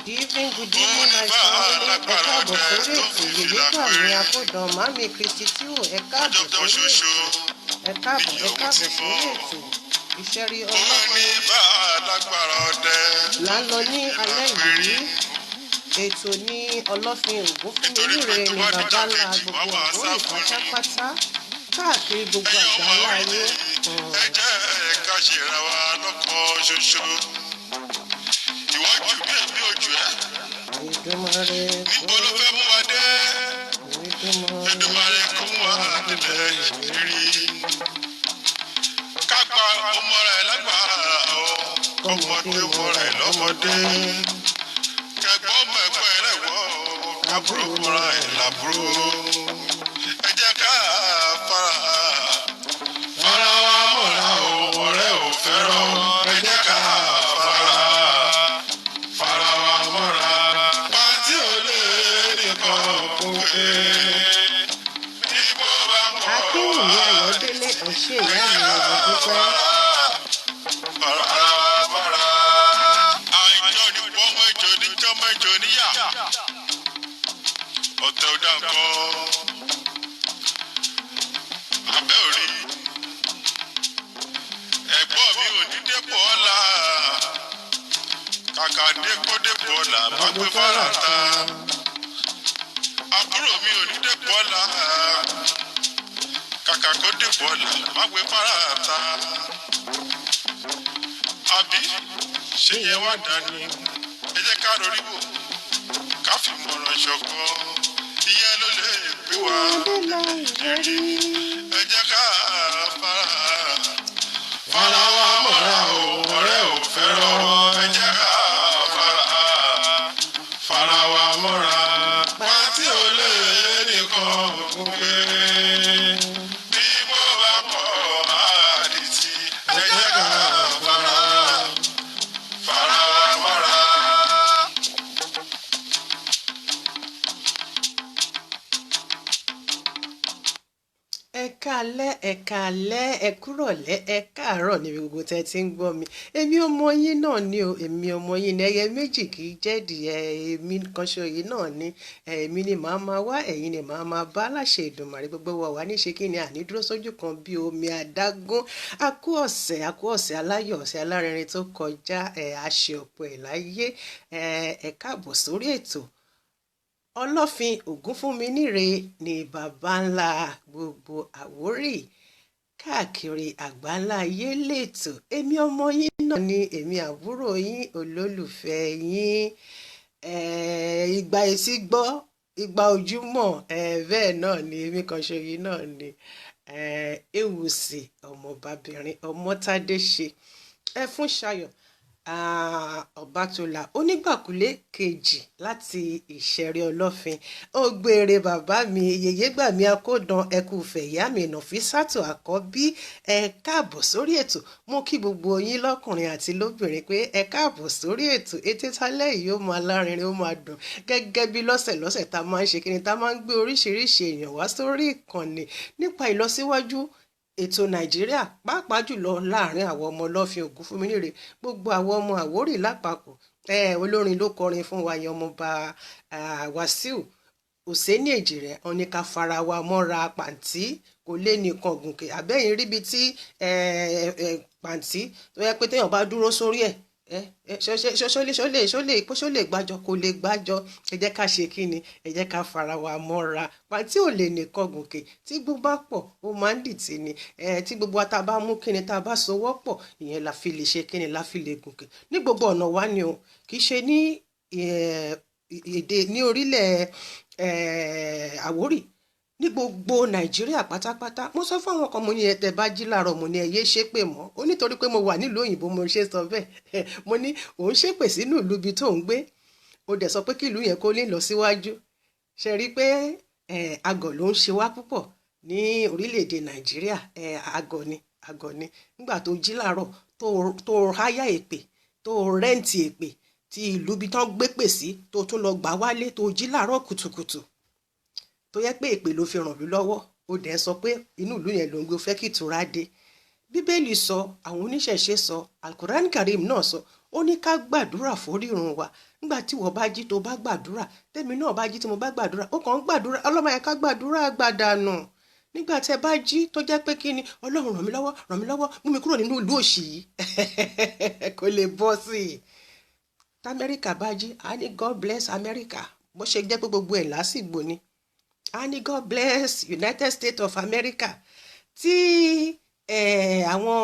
Good evening, my family. Ẹ káàbọ̀ sórí ètò yèyé gbàmí akódàn mami Kristi tí ò ẹ káàbọ̀ sórí ètò. Ẹ káàbọ̀ sórí ètò. Ìṣẹ́rí ọlọ́pàá là ń lọ ní alẹ́ yìí. Ètò ní Ọlọ́fin Ògúnfúnminire ní Babanla gbogbo Àwórì pátápátá káàkiri gbogbo àgbáńlá ayé. Ẹ jẹ́ ká ṣera wa lọ́kàn ṣoṣo. Ìwọ́jú bí èmi ojú ẹ̀. Níbo ló fẹ́ mú wa dé? Èdùmàrè kó mú wa débẹ̀ ìrírí. Ká gba ọmọ rẹ̀ lágbára o, ọmọdé wọ rẹ̀ lọ́mọdé. Kẹ̀gbọ́n ọmọ ẹ̀gbọ́n rẹ̀ wọ̀ kábúrò mọ́ra ẹ̀ làbúrò. Ẹ jẹ́ ká fara wa mọ́ra o, ọ̀rẹ́ ò fẹ́ràn. Ẹ jẹ́ ká fara wa mọ́ra. Pàtí ò lè nìkan kó pé. Níbo bá pọ̀ Akínwùmí Ayọ̀délé ọ̀ṣẹ́ ìyá mi ọ̀dọ̀ dúpẹ́. Fara wa mọ́ra. Àìjọ ni pọ́nmọ́ ìjọ ní jọ́mọ́ ìjọ níyà. Ọ̀tẹ̀ ò dá nǹkan. Abẹ́ òrí. Ẹ̀gbọ́n mi ò ní dépò ọ̀la. Kàkà dépò ọ̀la má gbé fara ta. Àbúrò mi ò ní dépò ọ̀la. Kàkà kó dépò ọ̀la má gbé fara ta. Àbí ṣé yẹn wá dání? Ẹ jẹ́ ká rorí wò. Ká fi mọ̀ràn ṣọ̀kan. Ìyẹn ló lè gbé wa ìrírí. Ẹ jẹ́ ká fara wa mọ́ra o, ọ̀rẹ́ ò fẹ́ràn. Ẹ jẹ́ ká fara wa mọ́ra. Pàtí ò lè nìkan kó pé. Bí mo bá pọ̀ àdìtì. Ẹ jẹ́ ká fara wa mọ́ra. Ẹ káalẹ́, ẹ kúrọ̀lẹ́, ẹ káàárọ̀ níbi gbogbo tẹ́ ti ń gbọ́ mi. Èmi ọmọ yín náà ni o, èmi ọmọ yín ni ẹyẹ méjì kì í jẹ́dì èmi kan ṣo yìí náà ni èmi ni màá máa wá, ẹ̀yin ni màá máa bá láṣẹ Èdùmàrè gbogbo wa wà ní ṣe kí ni àní dúró sójú kan bí omi adágún. A kú ọ̀sẹ̀ aláyọ̀ ọ̀sẹ̀ alárinrin tó kọjá àṣẹ ọ̀pọ̀ ẹ̀ láyé ẹ káàbọ̀ sórí ètò. Ọlọ́fin Ògúnfúnminire ní Babanla gbogbo Àwórì káàkiri àgbáńlá ayé lẹ́tọ̀. Èmi ọmọ yín náà ni èmi àbúrò yín olólùfẹ́ yín ìgbà etí gbọ́ ìgbà ojúmọ́ bẹ́ẹ̀ náà ni èmi kan ṣo yìí náà ni EWUSI ọmọbabìnrin OMOTADESHE fún ṣayọ̀ Ọbátọ́lá onígbàkulé kejì láti Ìṣẹ̀rí Ọlọ́fin ògbèrè bàbá mi yèyé gbàmí akódàn ẹkú fẹ̀yà mi Nàfísátù àkọ́bí ẹ káàbọ̀ sórí ètò. Mo kí gbogbo yín lọ́kùnrin àti lóbìnrin pé ẹ káàbọ̀ sórí ètò. Ètò tálẹ́ yìí ó máa lárinrin ó máa dùn gẹ́gẹ́ bí lọ́sẹ̀ tá máa ń ṣe kíni tá máa ń gbé oríṣiríṣi èèyàn wá sórí ìkànnì nípa ìlọsíwájú ètò Nàìjíríà pàápàá jùlọ láàrin àwọn ọmọ Ọlọ́fin Ògúnfúnminire gbogbo àwọn ọmọ Àwórì lápapọ̀ olórin ló kọrin fún wa yan ọmọọba Wàsíù Òsénì Èjìrẹ́ ó ní ká fara wa mọ́ra pàǹtí kò lè nìkan gùnkè àbẹ́yìn ríbi tí pàǹtí tó yẹ pé téèyàn bá dúró sórí ẹ̀ ṣó lè gbàjọ kò lè gbàjọ. Ẹ jẹ́ ká ṣe kí ni ẹ jẹ́ ká fara wa mọ́ra pàǹtí ò lè nìkan gùnkè tí gbogbo bá pọ̀ ó máa ń dìtì ni tí gbogbo wa tá bá mú kí ni tá bá sowọ́ pọ̀ ìyẹn la fi lè ṣe kí ni la fi lè gùnkè ní gbogbo ọ̀nà wa ni o kì í ṣe ní èdè ní orílẹ̀ Àwórì ní gbogbo Nàìjíríà pátápátá. Mo sọ fún àwọn kan mo ní ẹtẹ bá jí láàárọ̀ mo ní ẹyẹ ṣépè mọ́ ó nítorí pé mo wà nílùú òyìnbó mo ṣe sọ bẹ́ẹ̀ mo ní òun ṣépè sínú ìlú ibi tó ń gbé ó dẹ̀ sọ pé kí ìlú yẹn kó lè lọ síwájú. Ṣe rí pé àgọ̀ ló ń ṣe wá púpọ̀ ní orílẹ̀-èdè Nàìjíríà àgọ̀ ni nígbà tó jí láàárọ̀ tó háyà èpè tó rẹ́ǹtì èpè tí ìlú ibi tán gbé pè sí tó tún lọ gbà wálé tó jí láàárọ̀ kùtùkùtù tó yẹ pé èpè ló fi ràn mí lọ́wọ́ ó dẹ̀ sọ pé inú ìlú yẹn ló ń gbé fẹ́ kí ìtura dé. Bíbélì sọ àwọn oníṣẹ̀ṣe sọ Al-Quran Karim náà sọ ó ní ká gbàdúrà fórírun wa nígbà tí wọ́n bá jí tó bá gbàdúrà tèmi náà bá jí tí mo bá gbàdúrà ó kàn ń gbàdúrà ọlọ́mọ yẹn ká gbàdúrà gbàdànù nígbà tí ẹ bá jí tó jẹ́ pé kí ni ọlọ́run ràn mí lọ́wọ́ mú mi kúrò nínú ìlú òṣì yìí kò lè bọ́ sí i tamẹ́ríkà bá jí a ní God bless America bó ṣe jẹ́ pé gbogbo ẹ̀ lásìgbò ni a ní God bless United States of America tí àwọn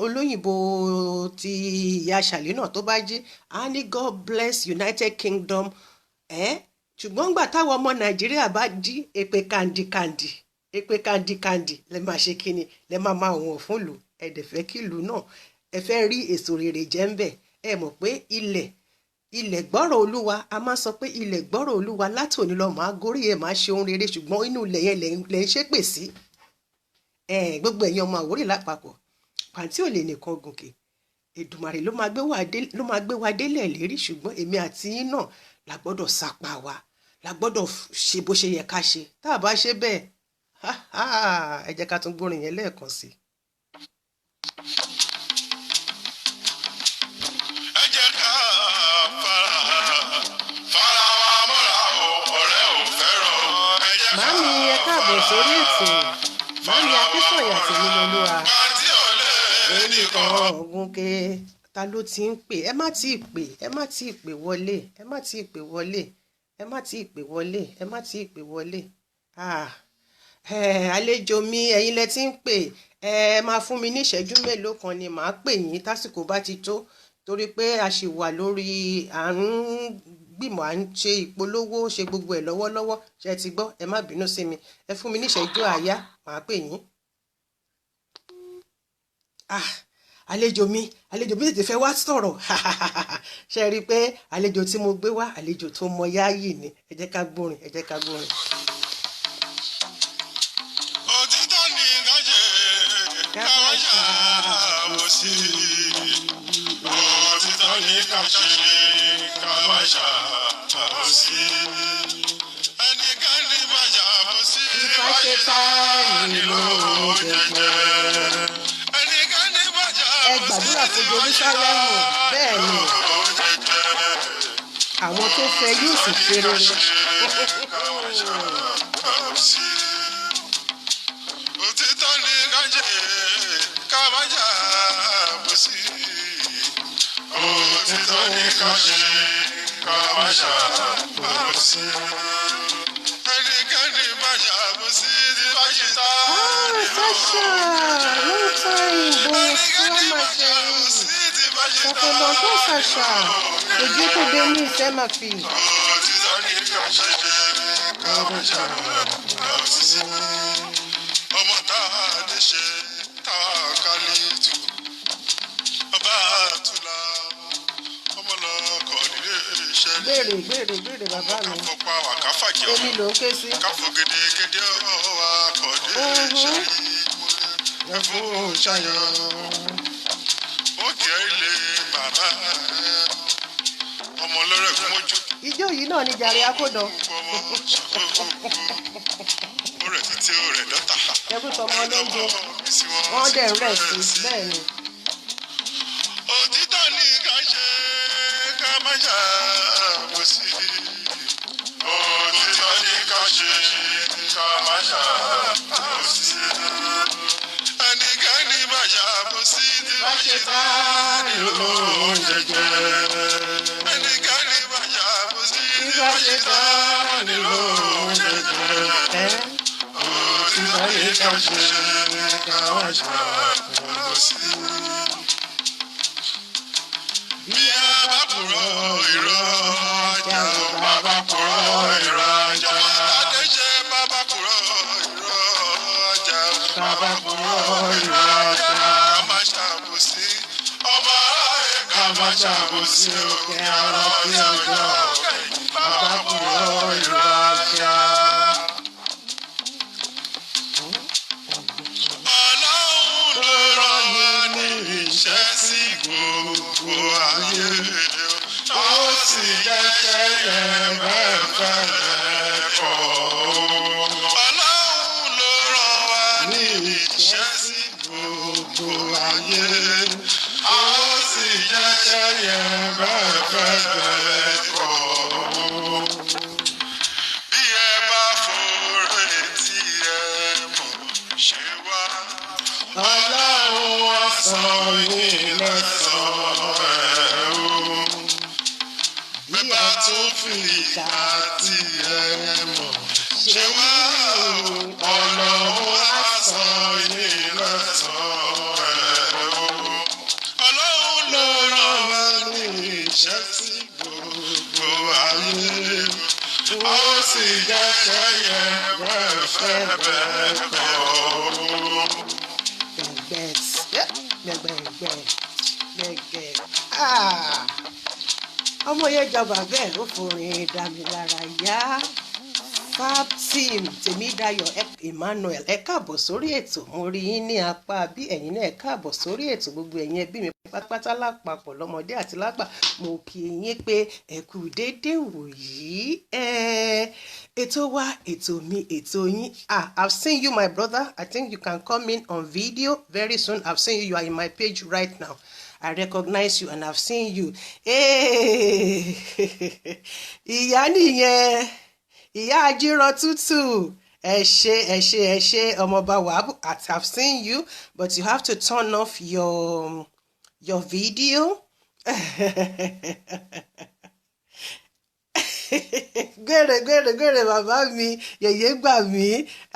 olóyìnbó ti ìyá ṣàlẹ́ náà tó bá jí a ní God bless United Kingdom ṣùgbọ́n gbà táwọn ọmọ Nàìjíríà bá jí èpè kàndìkàndì lẹ máa ṣe kíni lẹ máa wọ̀n fún ìlú ẹ dẹ̀ fẹ́ kí ìlú náà ẹ fẹ́ rí èso rere jẹ́ ń bẹ̀ ẹ mọ̀ pé ilẹ̀ gbọ́rọ̀ olúwa a máa sọ pé ilẹ̀ gbọ́rọ̀ olúwa láti òní lọ máa gorí ẹ̀ máa ṣe ohun rere ṣùgbọ́n inú ilẹ̀ yẹn lẹ̀ ń ṣépè sí gbogbo ẹ̀yin ọmọ Àwórì lápapọ̀ pàǹtí ò lè nìkan gòkè Èdùmàrè ló máa gbé wa délẹ̀ lérí ṣùgbọ́n èmi àti yín náà la gbọ́dọ̀ sapá wa la gbọ́dọ̀ ṣe bó ṣe yẹ ká ṣe tá a bá ṣe bẹ́ẹ̀ ẹ jẹ́ ká tún gbórin yẹn lẹ́ẹ̀kan sí i. Màámi ẹ káàbọ̀ sórí ètò Màámi Akínsànyà Tèmilolúwa ẹnìkan ògúnké ta ló ti ń pè ẹ má tí ì pè wọlé àlejò mi ẹ̀yin lẹ ti ń pè ẹ máa fún mi ní ìṣẹ́jú mélòó kan ni màá pè yín tásìkò bá ti tó torí pé a ṣì wà lórí àrùn gbìmọ̀ à ń ṣe ìpolówó ṣe gbogbo ẹ̀ lọ́wọ́lọ́wọ́ ṣe ti gbọ́ ẹ má bínú sí mi ẹ fún mi ní ìṣẹ́jú àáyá màá pè yín. àlejò mi tètè fẹ́ wá sọ̀rọ̀ ṣe rí i pé àlejò tí mo gbé wá àlejò tó mọ yáàyè ni ẹ jẹ́ ká gbórin. òtítọ́ ni kájẹ́ káwá ṣàbòsí òtítọ́ ni kájẹ́ káwá ṣàbòsí ẹnikẹ́ni bá ṣàbòsí ìfàṣetá nílò jẹjẹ. ẹnikẹ́ni bá ẹ gbàdúrà fún Jerúsálẹ́mù bẹ́ẹ̀ ni àwọn tó fẹ́ yóò sì ṣe rere. òtítọ́ ni kájẹ́ káwá ṣàbòsí òtítọ́ ni kájẹ́ káwá ṣàbòsí ẹnikẹ́ni bá ṣàbòsí ti bá ṣe tá. Sasha, long time, boy. Ça fait longtemps, Sasha. Que Dieu te bénisse, hein, ma fille. OMOTADESHE takalitu Abatula ọmọlọkọ nílé iṣẹ́ Béèrè bàbá mi. Káfọ́pá wà káfàkì ọ̀hún. Èmi ló ń ké sí. Káfọ́ gédégédé ọ̀wà kọ̀dé ṣe ẹ̀fún ṣayọ̀. Ó kẹ́ ilé bàbá ọmọ lọ́rẹ̀ fún ojú. Ijó yìí náà ni jàre akódàn. Ó rẹ̀ títí ó rẹ̀ dọ́tà. Ẹbí tọmọ lóúnjẹ. Wọ́n dẹ̀ rẹ̀ sí bẹ́ẹ̀ ni. Òtítọ́ ni ká ṣe ká má ṣàbòsí. Òtítọ́ ni ká ṣe ká má ṣàbòsí. Ẹnikẹ́ni bá ṣàbòsí tí bá ṣe tá nílò jẹjẹ. Ẹnikẹ́ni bá ṣàbòsí tí bá ṣe tá nílò jẹjẹ. Òtítọ́ ni ká ṣe ká má ṣàbòsí. Bí a bá kúrò irọ́ ajá, bàbá kúrò irọ́ ajá. OMOTADESHE bàbá kúrò irọ́ ajá, bàbá kúrò irọ́ ajá. Ká má ṣàbòsí ọmọ aráyé, ká má ṣàbòsí òkè àrọ́ tí ọjọ́ bàbá kúrò irọ́ ajá. Ọlọ́run ló rán wa ní iṣẹ́ sí gbogbo ayé, ó sì jẹ́ kẹ́yẹ mẹ́fẹ̀ẹ́ pọ̀. Ọlọ́run ló rán wa ní iṣẹ́ sí gbogbo ayé, ó sì jẹ́ kẹ́yẹ fẹ́ kọ́. Bí ẹ bá fòrè tí ẹ mọ̀ ṣe wá, Ọlọ́run wá san yín lẹ́san o. Bí a tún fi ìka tí ẹ mọ̀ ṣe wá, Ọlọ́run wá san yín lẹ́san o. Ọlọ́run ló rán mi ní iṣẹ́ sí gbogbo ayé, ó sì jẹ́ṣẹ́ yẹn fẹ́ bẹ́ẹ̀ kọ́. Ọmọ yẹn jọba bẹ́ẹ̀ ó forin dá mi lára yá. Fab team Tèmídayọ̀ Emmanuel ẹ káàbọ̀ sórí ètò. Mo rí yín ní apá bí ẹ̀yin náà ẹ káàbọ̀ sórí ètò. Gbogbo ẹ̀yin ẹbí mi pátápátá lápapọ̀ lọ́mọdé àti lágbà mo kí yín pé ẹ kú déédéé wòyí. Ètò wa ètò mi ètò yín. I've seen you my brother. I think you can come in on video very soon. I've seen you. You are in my page right now. I recognize you and I've seen you. Ìyá nìyẹn. Ìyá Ajírọ̀ tútù. Ẹ ṣé Ọmọba Wahab. I've seen you, but you have to turn off your video. Gbèrè bàbá mi yèyé gbà mí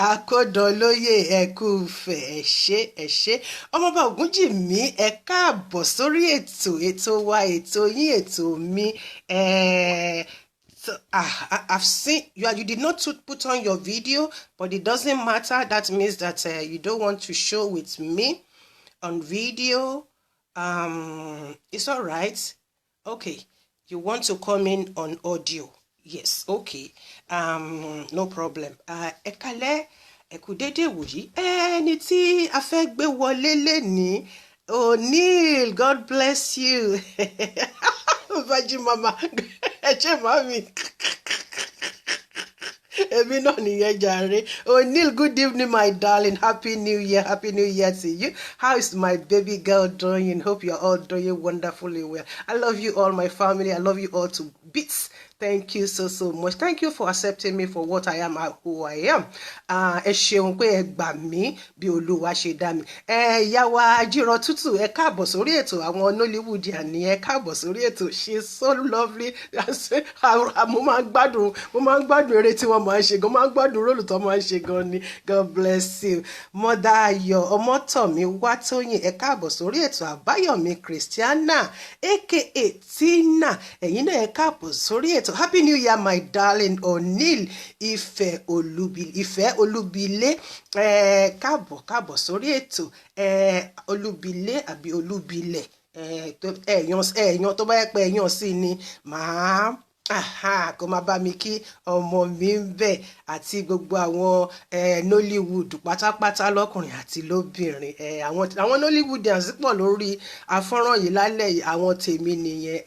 akódọlóyè ẹkúfẹ ẹ ṣé Ọmọba Ògúnjì mi ẹ káàbọ̀ sórí ètò wa ètò yín ètò mi. So, I've seen you did not put on your video, but it doesn't matter. That means that you don't want to show with me on video. It's all right. Okay, you want to come in on audio. Yes, okay. No problem. Ẹ kálẹ́, ẹ kú dédé wòyí. Ẹni tí a fẹ́ gbé wọlé lénìí, O'Neil, God bless you. Virgin Mama, ẹ ṣé mami. Èmi náà nìyẹn jàre. O'Neil, good evening, my darling. Happy New Year. Happy New Year to you. How is my baby girl doing? Hope you're all doing wonderfully well. I love you all, my family. I love you all to bits. Thank you so much. Thank you for accepting me for what I am and who I am. Ẹ ṣeun pé ẹ gbà mí bí Olúwa ṣe dá mi. Ìyá wa Ajírọ̀ tútù ẹ káàbọ̀ sórí ètò àwọn Nollywood àní ẹ káàbọ̀ sórí ètò. She's so lovely. Mo máa ń gbádùn eré tí wọ́n máa ń ṣe gan. Mo máa ń gbádùn róòlù tó máa ń ṣe gan ni. God bless you. Mother Ayọ̀ Ọmọ́tọ̀mí Wátóyìn ẹ káàbọ̀ sórí ètò. Àbáyọ̀mí Christiana aka Tina ẹ̀yin náà ẹ káàbọ̀ sórí ètò. Happy New Year, my darling O'Neil Ìfẹ́ Olúbilé káàbọ̀ sórí ètò. Olúbilé àbí Olúbilẹ̀ ẹ̀yàn tó bá yẹ pé ẹ̀yàn sí ni màá kó máa bá mi kí ọmọ mi ń bẹ àti gbogbo àwọn Nollywood pátápátá lọ́kùnrin àti lóbìnrin. Àwọn Nollywoodians pọ̀ lórí afọ́nrán yìí lálẹ́ yìí, àwọn tèmi nìyẹn.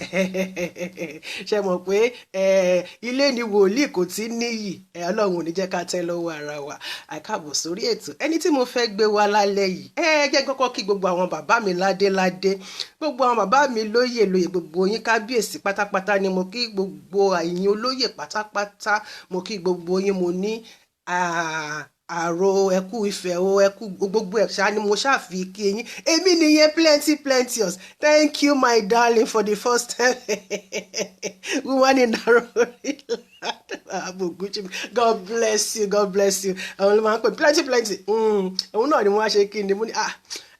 Ṣé mọ̀ pé ilé ni wòlíì kò tí níyì, Ọlọ́run ò ní jẹ́ ká tẹ́ lọ́wọ́ ara wa. Àkáàbọ̀ sórí ètò. Ẹni tí mo fẹ́ gbé wá lálẹ́ yìí jẹ́ kọ́kọ́ kí gbogbo àwọn bàbá mi ládéládé, gbogbo àwọn bàbá mi lóyè gbogbo yín kábíyèsí pátápátá ni mo kí gbogbo àyìn olóyè pátápátá mo kí gbogbo yín mo ní àrò ẹkú ìfẹ́ o ẹkú gbogbo ẹ̀ṣá ni mo ṣàfi kí yín. Èmi nìyẹn plenteous. Thank you my darling for the first time. Woman in Narori. God bless you. Àwọn ló máa ń pè plenty. Òun náà ni wọ́n á ṣe kí ni mo ní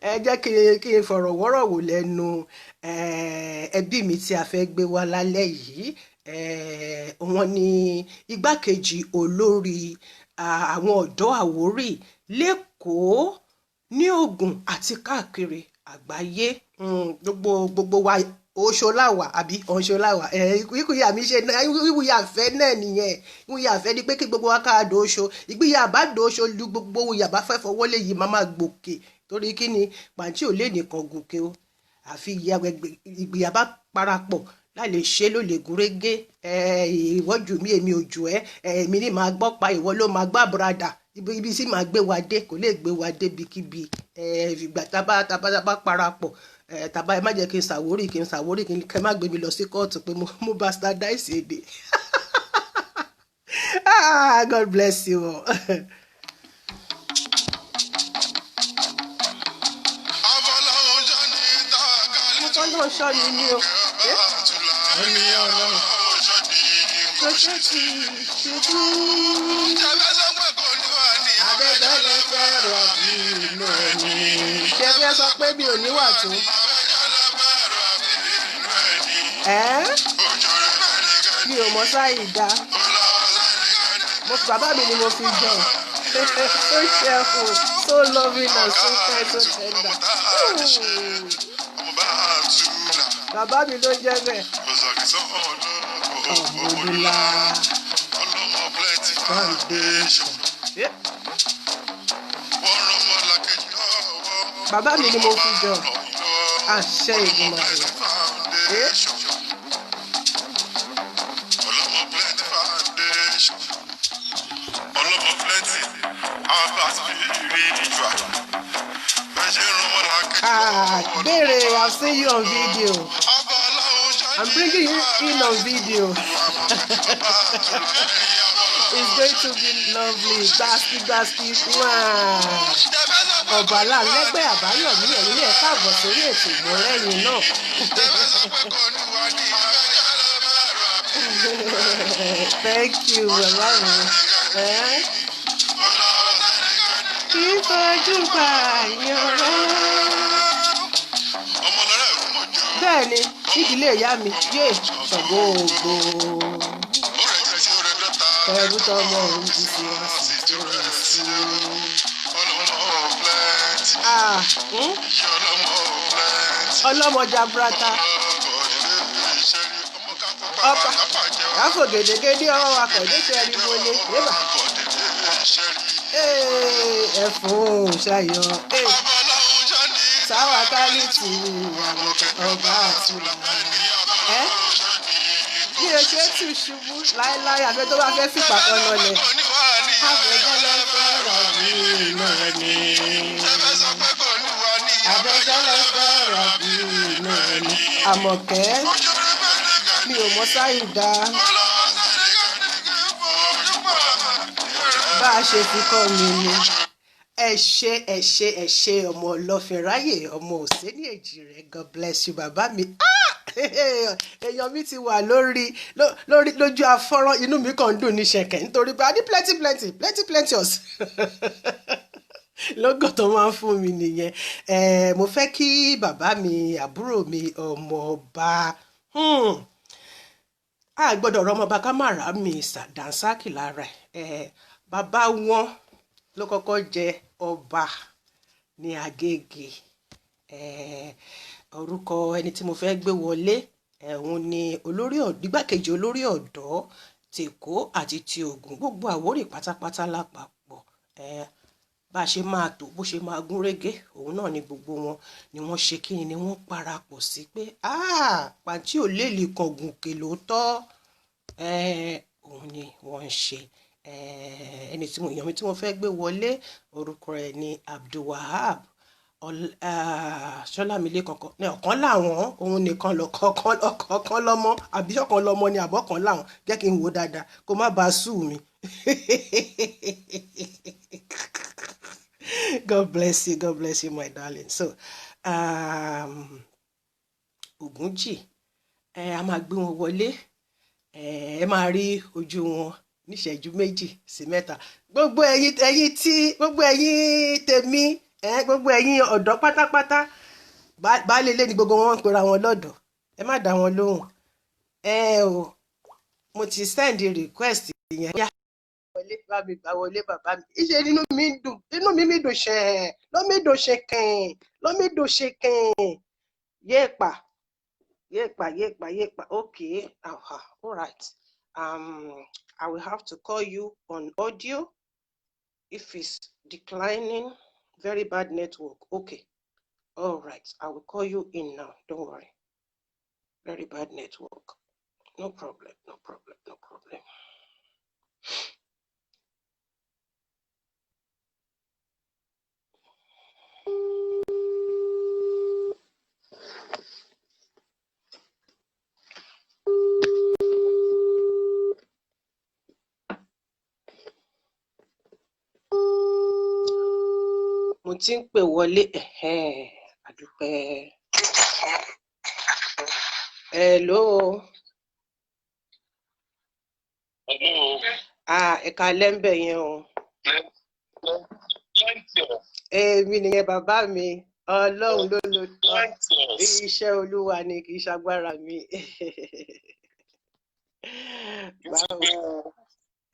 ẹ jẹ́ kí n fọ̀rọ̀ wọ́rọ̀ wò lẹ́nu ẹbí mi tí a fẹ́ gbé wá lálẹ́ yìí. Wọ́n ní igbákejì olórí àwọn ọ̀dọ́ Àwórì lÉkòó ní Ògùn àti káàkiri àgbáyé. Gbogbo wa Oṣoláwà àbí Ọ̀ṣoláwà ìkúyà mi ṣe ìwúyà àfẹ́ náà nìyẹn. Ìwúyà àfẹ́ ni pé kí gbogbo wa ká dòóṣo ìgbéyà bá dòóṣo lu gbogbo ìyà bá fẹ́ fọwọ́ lé yìí máa gòkè torí kí ni pàǹtí ò lè nìkan gòkè o àfi ìgbéyà bá parapọ̀ láì lè ṣe ló lè gúrégé. Ìwọ jù mí èmi ò jù ẹ́, èmi ní máa gbọ́ pa ìwọ ló máa gbá bùradà ibi tí máa gbé wa dé kò lè gbé wa dé bíkíbi. Ìgbà tá bá parapọ̀ tàbá ẹ má jẹ́ kí n ṣàwórì kí n kẹ́ má gbé mi lọ sí kóòtù pé mo bastardize èdè. God bless you all. mo kọ́ ló ń ṣọ́ mi ní o. ẹni ọlọ́run tó ṣe ti ṣubú. abẹ́gbẹ́lẹ́ fẹ́ràn bí inú ẹni. ṣé fẹ́ sọ pé mi ò níwà tó. mi ò mọ sáyì dá. Bàbá mi ni mo fi jọ. So cheerful, so loving and so kind, so tender. Bàbá mi ló jẹ́ bẹ́ẹ̀. Ọmọdúnlá foundation. Bàbá mi ni mo fi jọ. Àṣẹ ìgbìmọ̀ rẹ̀. Bere, I've seen you on video. I'm bringing you in on video. It's going to be lovely. Gbasti. Ọ̀bàlà lẹ́gbẹ́ àbáyọ̀mí ẹ̀yìn ní ẹ̀ka àbọ̀ sórí ètò ìmọ̀lẹ́yìn náà. Thank you, Ọlọ́run. Ìfojú pa àyàn rẹ̀. Bẹ́ẹ̀ni, ìdílé ìyá mi yé ṣọ̀gbọ́gbọ́. Ẹrú tọmọ òun ti fi wá sí ìtura sí. Ọlọ́mọ jabrata. Ọ̀pá káfò gèdègèdè ọwọ́ akọ̀déṣẹ́ ẹni wọlé. Ẹ̀fún ṣayọ̀. Sáwà kálítì ọba àtúnlá. Bí o ṣe tù ṣubú láéláé àbẹ tó bá fẹ́ fìpà kan lọlẹ̀. Abẹ́jọ́lẹ̀ fẹ́ràn bí iná ni. Abẹ́jọ́lẹ̀ fẹ́ràn bí iná ni. Àmọ̀kẹ́ mi ò mọ sáyì dá. Bá a ṣe fi kọ́ mi ni. Ẹ ṣé ọmọ ọlọ́fin ráyè ọmọ òsèní èjì rẹ̀. God bless you bàbá mi. Èèyàn mi ti wà lójú afọ́rán, inú mi kàn ń dùn ní ṣẹ̀kẹ̀ nítorí pé a ní plenty ọ̀sìn. Lọ́gọ̀ tó máa ń fún mi nìyẹn. Mo fẹ́ kí bàbá mi àbúrò mi ọmọọba a gbọ́dọ̀ rọ ọmọọba ká má rà mí dànsákì lára ẹ̀. Bàbá wọn ló kọ́kọ́ jẹ ọba ní Agége. Orúkọ ẹni tí mo fẹ́ gbé wọlé òun ni igbákejì olórí ọ̀dọ́ ti Èkó àti ti Ògùn, gbogbo Àwórì pátápátá lápapọ̀. Bá a ṣe máa tò bó ṣe máa gún régé òun náà ni gbogbo wọn ni wọ́n ṣe kíni ni wọ́n parapọ̀ sí pé pàǹtí ò lè lè kan gùnkè lóòótọ́. Òun ni wọ́n ń ṣe. Èèyàn mi tí mo fẹ́ gbé wọlé orúkọ rẹ̀ ni ABDULWAHAB Ṣọ́lámilé ọ̀kan láwọn òun nìkan ọ̀kan lọ́mọ àbí ọ̀kan lọ́mọ ni àbọ̀kan láwọn jẹ́ kí n wò dáadáa kó má bàa sú mi. God bless you my darling. So Ògúnjì a máa gbé wọn wọlé ẹ máa rí ojú wọn níṣẹ́jú 2 sí 3. Gbogbo ẹ̀yin tèmi gbogbo ẹ̀yin ọ̀dọ́ pátápátá baálé ilé ni gbogbo wọn ń pera wọn lọ́dọ̀. Ẹ má dá wọn lóhùn. Mo ti send request yẹn. Wọlé bá mi gbà wọlé bàbá mi. Iṣẹ́ inú mi dùn ṣe yéèpà. Okay. All right. I will have to call you on audio if it's declining. Very bad network. Okay. All right. I will call you in now. Don't worry. Very bad network. No problem. mo ti ń pè wọlé àdúpẹ́. Hello. Ẹ̀ka lẹ́ńbẹ̀ yẹn o. Èmi nìyẹn bàbá mi, Ọlọ́run ló lo iṣẹ́ Olúwa ni kì í ṣagbára mi. Báwo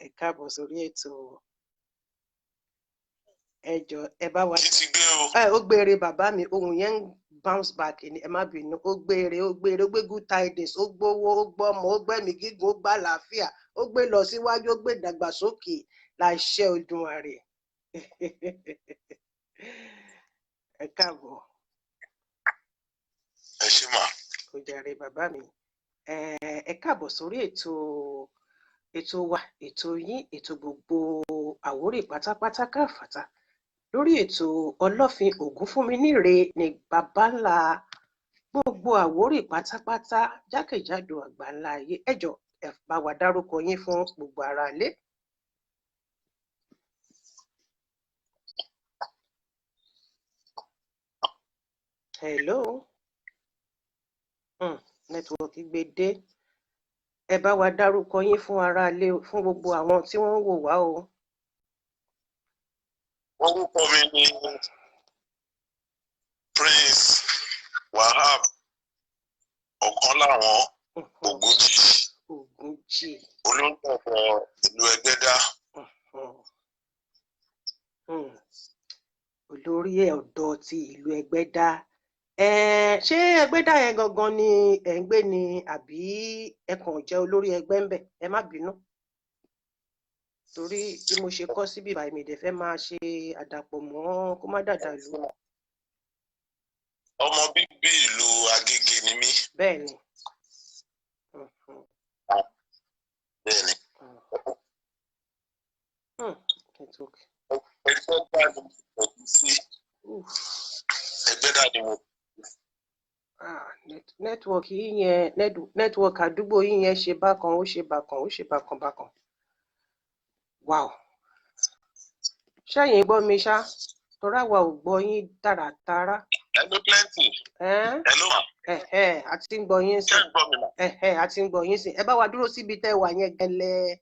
ẹ káàbọ̀ sórí ètò. Ẹ jọ̀ọ́ ẹ bá wa. Ó gbére bàbá mi, ohun yẹn ń bounce back ni, ẹ má bínú. Ó gbére ó gbé good tidings, ó gbówó, ó gbọ́mọ, ó gbẹ́mí gígùn, ó gbà àlàáfíà, ó gbé lọ síwájú, ó gbé ìdàgbàsókè láṣẹ Olódùmarè. Ẹ káàbọ̀. Ẹ ṣé mà. Ó jàre bàbá mi. Ẹ káàbọ̀ sórí ètò wa, ètò yín, ètò gbogbo Àwórì pátápátá káfàtà. Lórí ètò Ọlọ́fin Ògúnfúnminírè ní babańlá gbogbo Àwórì pátápátá jákèjádò àgbáńlá ayé. Ẹ jọ̀ọ́ ẹ bá wa dárúkọ yín fún gbogbo ará ilé. Hello. Nẹ́tíwọ́ọ̀kì gbé dé. Ẹ bá wa dárúkọ yín fún ará ilé, fún gbogbo àwọn tí wọ́n ń wò wá o. Orúkọ mi ni Prince Wahab ọ̀kan láwọn Ògúnjì. Ògúnjì. Olóńgbò ìlú Ẹgbẹ́dá. Olórí ọ̀dọ́ ti ìlú Ẹgbẹ́dá. Ṣé Ẹgbẹ́dá yẹn gangan ni ẹ̀ ń gbé ni àbí ẹ kàn jẹ́ olórí ẹgbẹ́ ń bẹ̀? Ẹ má bínú. Torí bí mo ṣe kọ́ síbí báyìí mi dẹ̀ fẹ́ máa ṣe àdàpọ̀ mọ́ kó má dàda ìlú. Ọmọ bíbí ìlú Agége ni mí. Bẹ́ẹ̀ni. Bẹ́ẹ̀ni. Ẹgbẹ́dá ni mo. Nẹ́tíwọ̀kì yín yẹn, nẹ́tíwọ̀kì àdúgbò yín yẹn ṣe bákan, ó ṣe bákan. Wow. Ṣẹ́yìn gbọ́ mi ṣá? Torí àwa ò gbọ́ yín tààràtàrà. Hello plenty. Hello ma. A ti ń gbọ́ yín sí. A ti ń gbọ́ yín sí. Ẹ bá wa dúró síbi tẹ́ wà yẹn gẹ́lẹ́.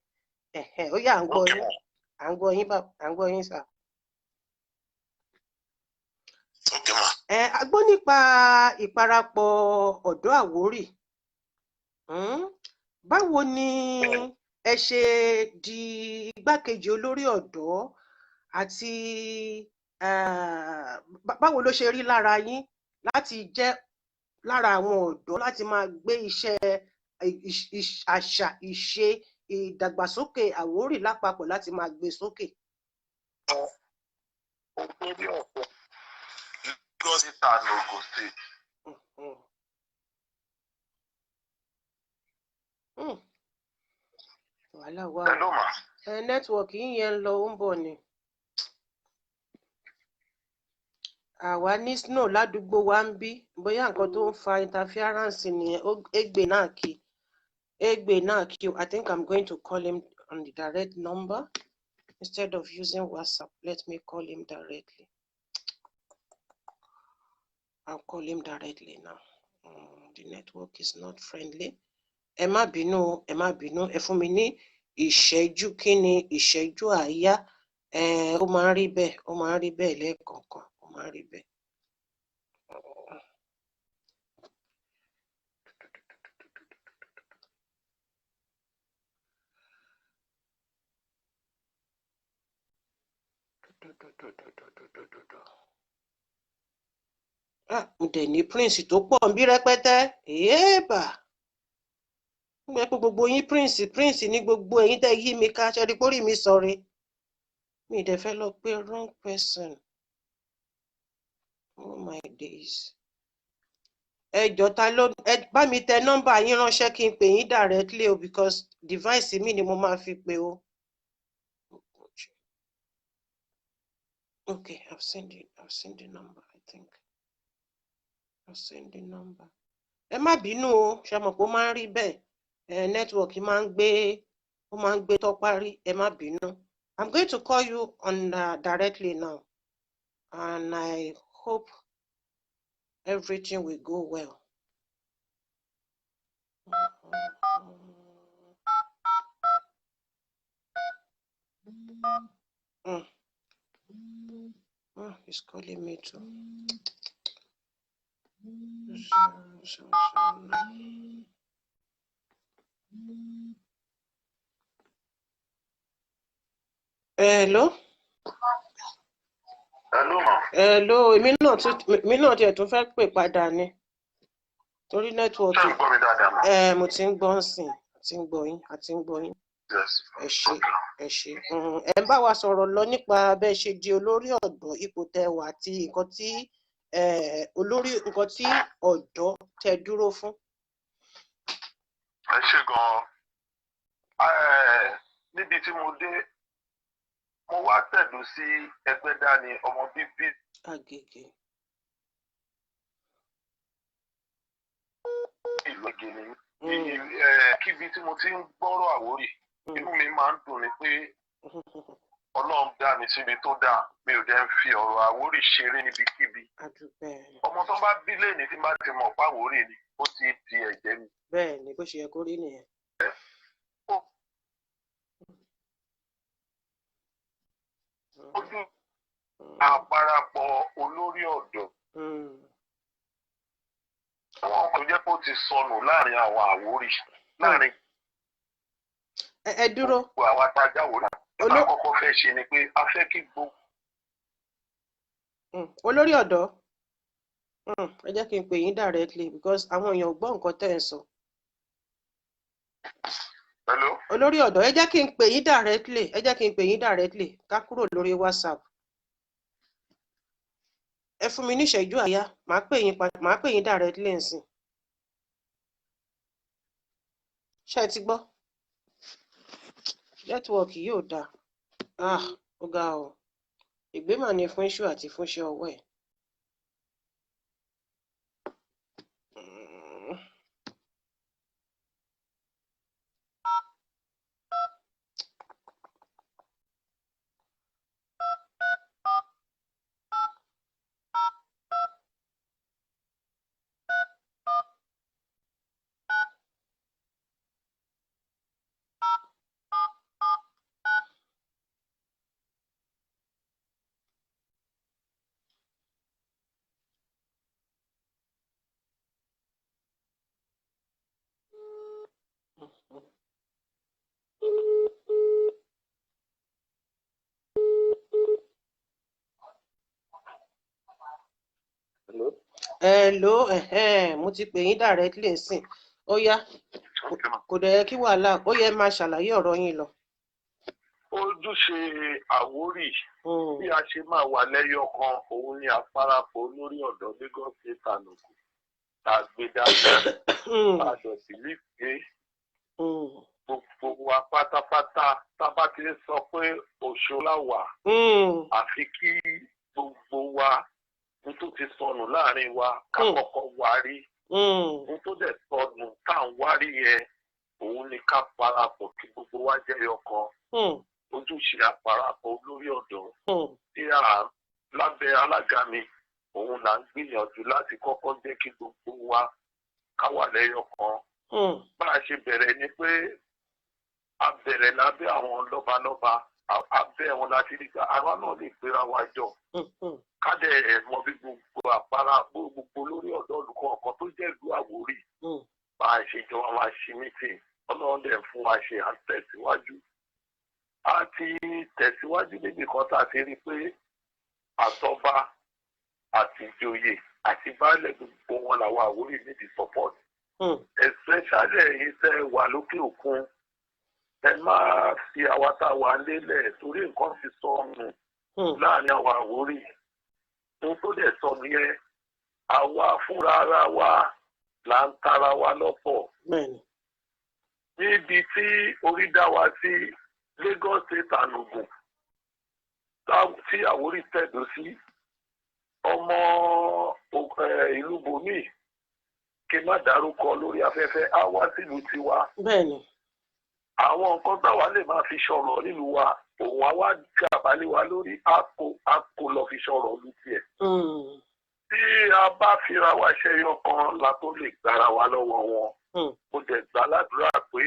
Ó yá à ń gbọ́ yín. À ń gbọ́ yín sà. Okay ma. A gbọ́ nípa ìparapọ̀ ọ̀dọ́ Àwórì. Báwo ni ẹ ṣe di igbákejì olórí ọ̀dọ́ àti báwo ló ṣe rí lára yín láti jẹ́ lára àwọn ọ̀dọ́ láti máa gbé iṣẹ́ àṣà ìṣe ìdàgbàsókè Àwórì lápapọ̀ láti máa gbé sókè? Olórí ọ̀dọ́ Lagos State and Ogun State. Wàhálà wà. Hello ma. Nẹ́tíwọ̀kì yín yẹn ń lọ ó ń bọ̀ ni. Àwa ní snow ládùúgbò wa ń bí, bóyá nǹkan tó ń fa interference nìyẹn. Egbe náà kí. I think I'm going to call him on the direct number instead of using WhatsApp. Let me call him directly. I'll call him directly now. The network is not friendly. Ẹ má bínú, ẹ fún mi ní ìṣẹ́jú kíni ìṣẹ́jú àáyá. Ó máa ń rí bẹ́ẹ̀ lẹ́ẹ̀kọ̀ọ̀kan, ó máa ń rí bẹ́ẹ̀. Mo dẹ̀ ní prince tó pọ̀ ń bí rẹpẹtẹ. Èébà. Mo gbé pé gbogbo yín prince ní gbogbo ẹ̀yin tẹ́ yí mi ká ṣe rí pórí mi sọ̀rí. Mi dẹ̀ fẹ́ lọ pé wrong person. Oh my days. Ẹ jọ̀ọ́ ta ló bá mi tẹ nọ́mbà yín ránṣẹ́ kí n pè yín directly o because device mi ni mo máa fi pè o. Okay, I've sent the number, I think. I've sent the number. Ẹ má bínú o, ṣe mọ̀ pé ó máa ń rí bẹ́ẹ̀. Network máa ń gbé tọ́parí, ẹ má bínú. I'm going to call you on directly now. and I hope everything will go well. He's calling me too. Hello. Hello. Èmi náà tiẹ̀ tún fẹ́ pè padà ni. Torí nẹ́tíwọ̀kì. Mo ti ń gbọ́ nsìn, àti ń gbọ́ yín. Ẹ ṣé. Ẹ ń bá wa sọ̀rọ̀ lọ nípa bẹ́ ṣe di olórí ọ̀dọ́, ipò tẹ́ wà àti nǹkan tí ọ̀dọ́ tẹ́ dúró fún. Ẹ ṣé gan-an. Níbi tí mo dé, mo wá tẹ̀dó sí Ẹgbẹ́dá ni ọmọ bíbí. Agége. Ìlú Gèlè. Kíbi tí mo ti ń gbọ́rọ̀ Àwórì, inú mi máa ń dùn ni pé Ọlọ́run dá mi síbi tó dáa, mi ò dẹ̀ ń fi ọ̀rọ̀ Àwórì ṣeré níbikíbi. Ọmọ tó bá bí lẹ́ni tí bá ti mọ̀ pa Àwórì ni, ó ti di ẹ̀jẹ̀ mi. Bẹ́ẹ̀ ni bó ṣe yẹ kó rí nìyẹn. Ojú àparapọ̀ olórí ọ̀dọ́. Àwọn kan jẹ́ pé ó ti sọnù láàrin àwọn Àwórì. Láàrin. Ẹ dúró. Gbogbo àwọn atajà Àwórì. Ìgbà àkọ́kọ́ fẹ́ ṣe ni pé a fẹ́ kí gbogbo. Olórí ọ̀dọ́. Ẹ jẹ́ kí n pè yín directly because àwọn èèyàn ò gbọ́ nǹkan tẹ́ ẹ sọ. Hello. Olórí ọ̀dọ́, ẹ jẹ́ kí n pè yín directly. Ká kúrò lórí WhatsApp. Ẹ fún mi ní ìṣẹ́jú àyá, màá pè yín directly nsìn. Ṣé ẹ ti gbọ́? Nẹ́tíwọ̀kì yóò dáa. Ó ga o. Ìgbémà ni fún iṣu àti fún iṣẹ́ ọwọ́ ẹ̀. Hello, mo ti pè yín directly nsìn. Ó yá, kò dẹ̀ yẹ kí wàhálà, ó yẹ máa ṣàlàyé ọ̀rọ̀ yín lọ. Ojúṣe Àwórì bí a ṣe máa wà lẹ́yọ̀ kan, òun ni àparapọ̀ olórí ọ̀dọ́ Lagos State and Ogun àgbédá àjọ sílí pé gbogbo wa pátápátá tábà ti ń sọ pé Òṣòlá wà àfi kí gbogbo wa n tó ti sọnù láàrin wa ká kọ́kọ́ wárí n tó dẹ̀ sọnù ká ń wárí yẹn òun ni ká parapọ̀ kí gbogbo wa jẹ́ ọ̀kan. Ojúṣe àparapọ̀ olórí ọ̀dọ́ tí a lábẹ́ alága mi òun là ń gbìyànjú láti kọ́kọ́ jẹ́ kí gbogbo wa ká wà lẹ́yọ̀ kan. Bá a ṣe bẹ̀rẹ̀ ni pé a bẹ̀rẹ̀ lábẹ́ àwọn lọ́balọ́ba abẹ́ wọn láti rí gbà àwa náà lè gbéra wa jọ. Ká dẹ̀ mọ bí gbogbo àparapọ̀ gbogbo olórí ọ̀dọ́ olùkọ́ ọ̀kan tó jẹ́ ìlú Àwórì bá a ṣe jọ wọn máa ṣe mítìn ọlọ́run dẹ̀ fún wa ṣe à ń tẹ̀síwájú. A ti tẹ̀síwájú níbi kan tá a ti rí pé àtọba àti ìjòyè àti baálẹ̀ gbogbo wọn làwọn Àwórì níbi support. Especially èyí tẹ́ wà lókè òkun ẹ má fi àwa tá a wà lélẹ̀ torí nǹkan ti sọnù láàrin àwọn Àwórì. Ohun tó dẹ̀ sọnù yẹn àwa fúnra ara wa là ń tara wa lọ́pọ̀. Níbi tí orí dá wa sí Lagos State and Ogun tí Àwórì tẹ̀dó sí ọmọ ìlú bòmí kí n má dárúkọ lórí afẹ́fẹ́ á wá sílùú tiwa. Àwọn nǹkan táwa lè máa fi sọ̀rọ̀ nílùú wa òun á wá jà gàba lé wa lórí á kó lọ fi sọ̀rọ̀ lu tiẹ̀. Tí a bá fira wa ṣẹyọ kan la tó lè gbára wa lọ́wọ́ wọn. Mo dẹ̀ gbà ládùúrà pé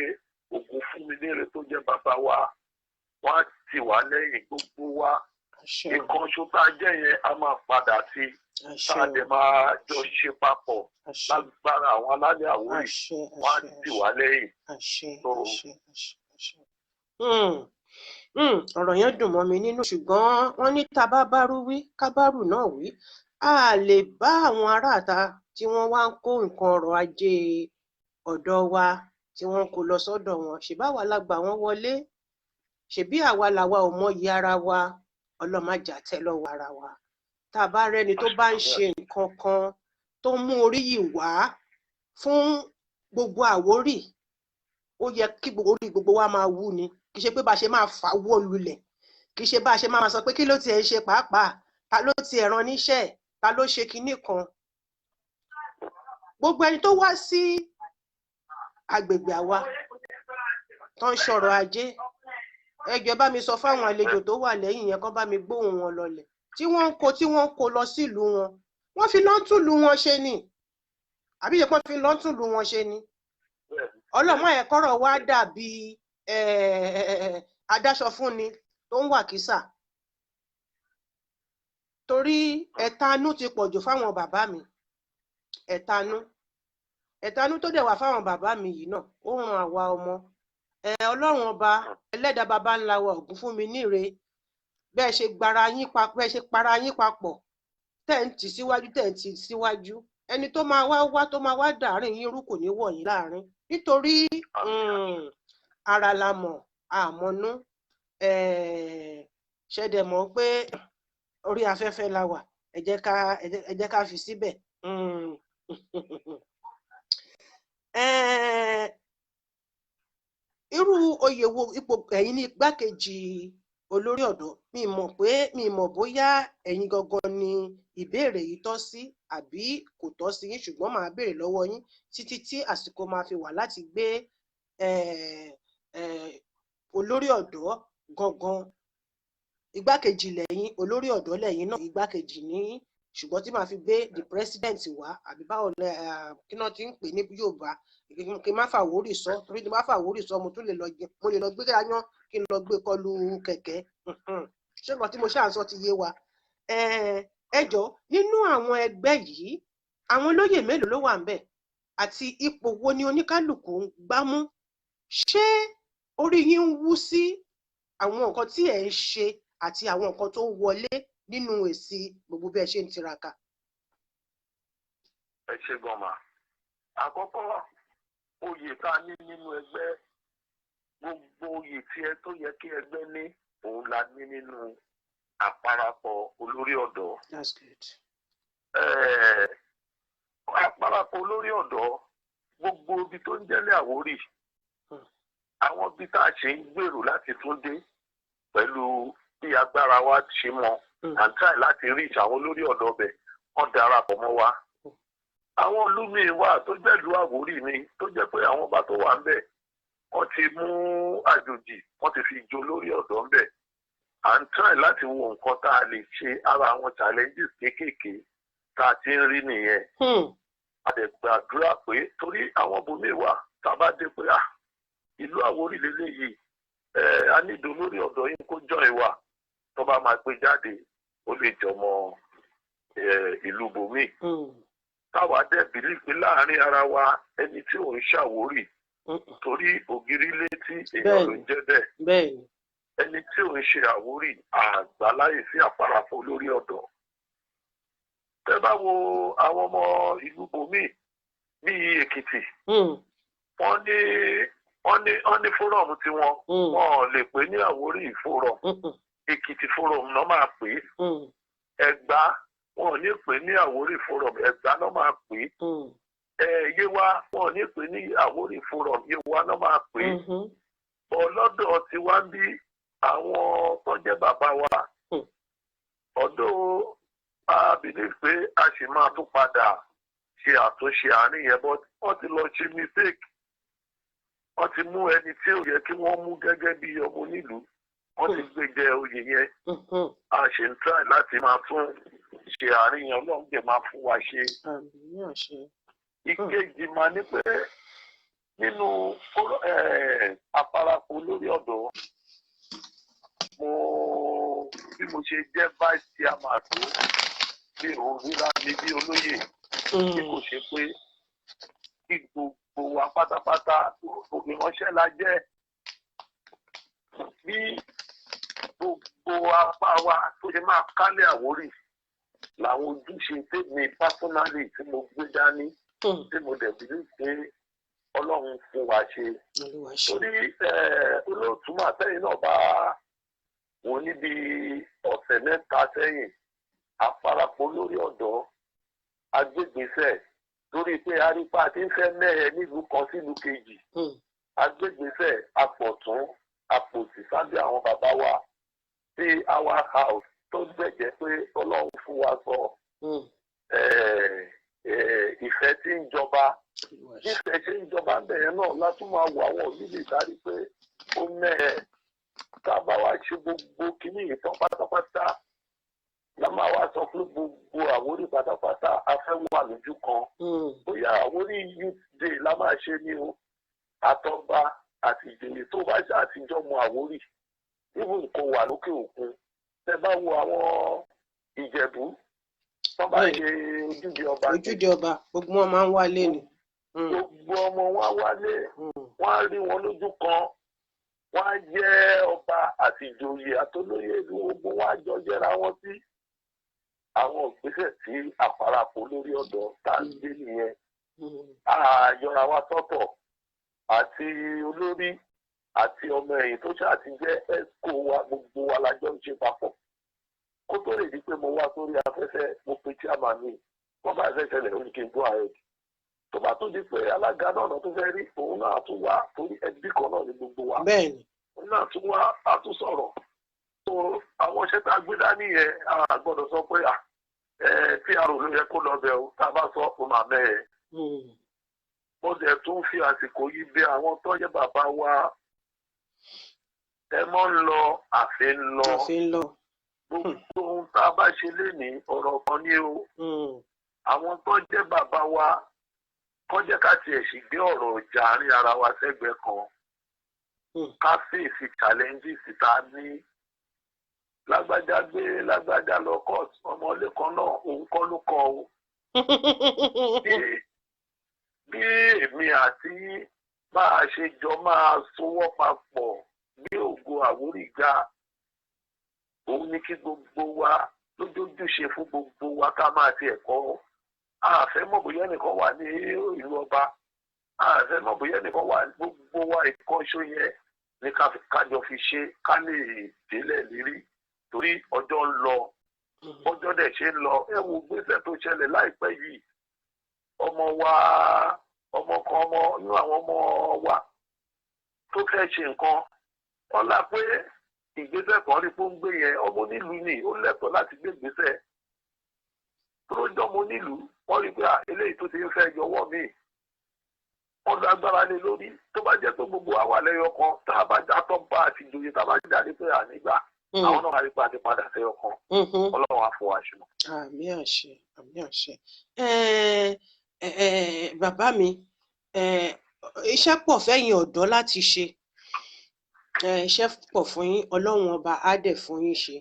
Ògúnfúnminírè tó jẹ́ bàbá wa wọ́n á tì wá lẹ́yìn gbogbo wa. Nǹkan ṣo tá a jẹ́ yẹn a máa padà sí tá a dẹ̀ máa jọ ṣe papọ̀ lágbára àwọn alálẹ̀ Àwórì wọ́n á tì wá lẹ́yìn. Ọ̀rọ̀ yẹn dùn mọ́ mi nínú ṣùgbọ́n wọ́n ní tá bá bárú wí ká bárù náà wí a lè bá àwọn aráàta tí wọ́n wá ń kó nǹkan ọrọ̀ ajé ọ̀dọ̀ wa tí wọ́n kó lọ sọ́dọ̀ wọn ṣèbáwa la gbà wọ́n wọlé ṣèbí àwa làwa ò mọyì ara wa ọlọ́màjà tẹ́ lọ́wọ́ ara wa tá a bá rẹ́ni tó bá ń ṣe nǹkan kan tó mú orí yìí wá fún gbogbo Àwórì ó yẹ kí orí gbogbo wa máa wú ni kì í ṣe pé bá a ṣe máa fà wó lulẹ̀ kì í ṣe bá a ṣe máa sọ pé kí ló tiẹ̀ ń ṣe pàápàá ta ló tiẹ̀ rán níṣẹ́ ta ló ṣe kinní kan gbogbo ẹni tó wá sí agbègbè àwa tó ń ṣọ̀rọ̀ ajé ẹ jọ̀ọ́ bá mi sọ fáwọn àlejò tó wà lẹ́yìn yẹn kán bá mi gbóhùn wọn lọlẹ̀ tí wọ́n ń kó lọ sílùú wọn wọ́n fi lọ́ntùlù wọn ṣe ni àbí ṣe pọ́n fi lọ́ntùlù wọn ṣe ni ọlọ́mọ ẹ̀kọ́rọ̀ wá dàbí adáṣọ fúnni tó ń wà kísà torí ẹ̀tanú ti pọ̀jù fáwọn bàbá mi ẹ̀tanú tó dẹ̀ wà fáwọn bàbá mi yìí náà ó ràn àwa ọmọ ọlọ́run ọba ẹlẹ́dàá Babanla wa Ògúnfúnminírè bẹ́ẹ̀ ṣe para yín papọ̀ tẹ̀ǹtì síwájú ẹni tó máa wá dàárín yín rú kò ní wọ̀ yín láàrin nítorí ara la mọ̀ àmọ́nú ṣẹ̀dẹ̀ mọ̀ pé orí afẹ́fẹ́ la wà ẹ jẹ́ ká fi síbẹ̀. Irú oyè wo ipò ẹ̀yin ní igbákejì olórí ọ̀dọ́ mi mọ̀ bóyá ẹ̀yin gangan ni ìbéèrè yìí tọ́ sí àbí kò tọ́ sí yín ṣùgbọ́n màá béèrè lọ́wọ́ yín títí tí àsìkò máa fi wà láti gbé olórí ọ̀dọ́ gangan igbákejì lẹ́yìn olórí ọ̀dọ́ lẹ́yìn náà igbákejì ní ṣùgbọ́n tí màá fi gbé the president wá àbí báwo kí náà ti ń pè ní Yorùbá kí n má fàwórì sọ torí tí n bá fàwórì sọ mo lè lọ gbé ayán kí n lọ gbé kọlu kẹ̀kẹ́ ṣé nǹkan tí mo ṣáà sọ ti yé wa ẹ jọ̀ọ́ nínú àwọn ẹgbẹ́ yìí àwọn olóyè mélòó ló wà ńbẹ̀ àti ipò wo ni oníkálùkù ń gbámú ṣé orí yín ń wú sí àwọn nǹkan tí ẹ ń ṣe àti àwọn nǹkan tó ń wọlé nínú èsì gbogbo bí ẹ ṣe ń tiraka. Ẹ ṣe gọmà àkọ́kọ́ oyè tá a ní nínú ẹgbẹ́ gbogbo oyè tí ẹ tó yẹ kí ẹgbẹ́ ní òun la ní nínú àparapọ̀ olórí ọ̀dọ́. That's good. Àparapọ̀ olórí ọ̀dọ́ gbogbo ibi tó ń jẹ́lẹ̀ Àwórì àwọn ibi tá a ṣe ń gbèrò láti tún dé pẹ̀lú bí agbára wa ṣe mọ àǹtí láti rí àwọn olórí ọ̀dọ́ bẹ̀ wọ́n darapọ̀ mọ́ wa. Àwọn olúmi wa tó jẹ́ ìlú Àwórì ni tó jẹ́ pé àwọn ọba tó wà ń bẹ̀ wọ́n ti mú àjòjì wọ́n ti fi jo lórí ọ̀dọ́ ń bẹ̀. À ń try láti wo nǹkan tá a lè ṣe ara àwọn challenges kéékèèké tá a ti ń rí nìyẹn. A dẹ̀ gbàdúrà pé torí àwọn ibòmíì wà tá a bá dé pé ìlú Àwórì lélẹ́yìí a nílò lórí ọ̀dọ́ yín kó jọ ìwà tó bá máa gbé jáde ó lè jọmọ ìlú bòmíì. Táwa dẹ̀ bìlí pé láàárín ara wa ẹni tí ò ń ṣàwórì torí ògiri létí èèyàn ló ń jẹ́ bẹ́ẹ̀. Ẹni tí ò ń ṣe Àwórì àgbáláyè sí àparapọ̀ olórí ọ̀dọ́. Tẹ́ bá wo àwọn ọmọ ìlú bòmíì bíi Èkìtì wọ́n ní fórọ̀mù tiwọn wọ́n lè pè ní Àwórì fórọ̀mù Èkìtì fórọ̀mù náà máa pè é Ẹ̀gbá wọn ò ní pè ní Àwórì fórọ̀mù Ẹ̀gbá náà máa pè é Yewa wọn ò ní pè ní Àwórì fórọ̀mù Yewa náà máa pè é ọlọ́dọ̀ tí wá ń bí àwọn tó jẹ́ bàbá wa ọ̀dọ̀ a believe pé a sì máa tún padà ṣe àtúnṣe àárín yẹn bọ́ wọ́n ti lọ ṣe mistake wọ́n ti mú ẹni tí ò yẹ kí wọ́n mú gẹ́gẹ́ bí ọmọ onílùú wọ́n ti gbé jẹ oyè yẹn a ṣe ń try láti máa tún ṣe àríyàn Ọlọ́run jẹ́ máa fún wa ṣe. Ìkejì máa ní pé nínú àparapọ̀ olórí ọ̀dọ́ bí mo ṣe jẹ́ vice chairman tó bí òun ríra mi bí olóyè tí kò ṣe pé kí gbogbo wa pátápátá ìránṣẹ́ la jẹ́ bí gbogbo apá wa tó ṣe máa kálẹ̀ Àwórì làwọn ojúṣe tèmi personally tí mo gbé dání tí mo dẹ̀ bí pé Ọlọ́run fún wa ṣe. Torí olóòtú màtẹ́yìn náà bá wò níbi ọ̀sẹ̀ mẹ́ta sẹ́yìn àparapọ̀ lórí ọ̀dọ́ agbègbèsẹ̀ torí pé arípa ti ń fẹ́ mẹ́ẹ̀ nílùú kan sílùú kejì agbègbèsẹ̀ apọ̀tún àpòsí sábẹ́ àwọn bàbá wa sí our house tó gbẹ̀jẹ̀ pé Ọlọ́run fún wa sọ ìfẹ́ tí ń jọba ìfẹ́ tí ń jọba bẹ̀rẹ̀ náà látún máa wọ àwọn òbí ìdarí pé ó mẹ́ẹ̀ tá a bá wá ṣe gbogbo kínní ìtàn pátápátá la máa wá sọ pé gbogbo Àwórì pátápátá a fẹ́ wà lójú kan bóyá Àwórì youth day la máa ṣe ní o àtọ́ba àti ìjòyè tó bá ṣe àtijọ́ mọ Àwórì níbo nǹkan wà lókè òkun tẹ bá wo àwọn Ìjẹ̀bú tó bá ṣe ojúde ọba gbogbo wọn máa ń wálé ni gbogbo ọmọ wọn wálé wọn á rí wọn lójú kan wọn á jẹ́ ọba àti ìjòyè àtolóyè ìlú gbogbo wọn á jọ jẹ́ra wọn sí àwọn ìgbésẹ̀ tí àparapọ̀ olórí ọ̀dọ́ tá a gbé nìyẹn àyọra wa sọ́tọ̀ àti olórí àti ọmọ ẹ̀yìn tó ṣáà ti jẹ́ esco wa gbogbo wa lájọ ń ṣe papọ̀ kó tó lè di pé mo wá sórí afẹ́fẹ́ mo pe chairman mi wọ́n bá fẹ́ ṣẹlẹ̀ ó ní kí n go ahead tó bá tó di pé alága náà tó fẹ́ rí òun náà tún wá torí ẹbí kan náà ní gbogbo wa òun náà tún wá á tún sọ̀rọ̀ tó àwọn iṣẹ́ tá a gbé dání yẹn a gbọ́dọ̀ sọ pé tí a rò ló yẹ kó lọ bẹ̀ o tá a bá sọ ó máa mẹ́ ẹ̀. mo dẹ̀ tún fi àsìkò yìí bẹ̀ àwọn tó jẹ́ bàbá wa ẹ mọ́ ń lọ àfin lọ gbogbo ohun tá a bá ṣe lénìí ọ̀rọ̀ kan ní o àwọn tó jẹ́ bàbá wa kọ́ jẹ́ ká tiẹ̀ sì gbé ọ̀rọ̀ ọjà àárín ara wa sẹ́gbẹ̀ẹ́ kan ká fèsì challenges tá a ní lágbájá gbé lágbájá lọ court ọmọlé kan náà òun kọ́ ló kọ́ o bí èmi àti máa ṣe jọ máa sowọ́ papọ̀ bí ògo Àwórì ga òun ní kí gbogbo wa lójoojúṣe fún gbogbo wa ká máa ti ẹ̀kọ́ àfẹ́ mọ̀ bóyá nìkan wà ní ìlú ọba àfẹ́ mọ̀ bóyá nìkan wà gbogbo wa ìkọ́ṣó yẹn ní kájọ fi ṣe ká lè délẹ̀ lérí torí ọjọ́ ń lọ ọjọ́ dẹ̀ ṣe ń lọ ẹ wo gbèsè tó ṣẹlẹ̀ láìpẹ́ yìí ọmọ inú àwọn ọmọ wa tó fẹ́ ṣe nǹkan ọlá pé ìgbésẹ̀ kan rí fún gbé yẹn ọmọ onílùú ni ó lẹ́tọ̀ọ́ láti gbé ìgbésẹ̀ tó ń jọmọ onílùú wọ́n rí pé eléyìí tó ti ń fẹ́ yọwọ́ mi wọ́n lọ agbára lé lórí tó bá jẹ́ pé gbogbo àwa lẹ́yọ kan tá a bá já tọ́ bá àti ìjòyè tá a bá jáde pé ànígbà àwọn náà rí pé a ti padà sẹ́yọ kan Ọlọ́run á fún wa ṣùgbọ́n. àmì àṣẹ àmì àṣẹ bàbá mi iṣẹ́ pọ̀ fẹ́yìn ọ̀dọ́ láti ṣe iṣẹ́ pọ̀ fún yín Ọlọ́run ọba á dẹ̀ fún yín ṣe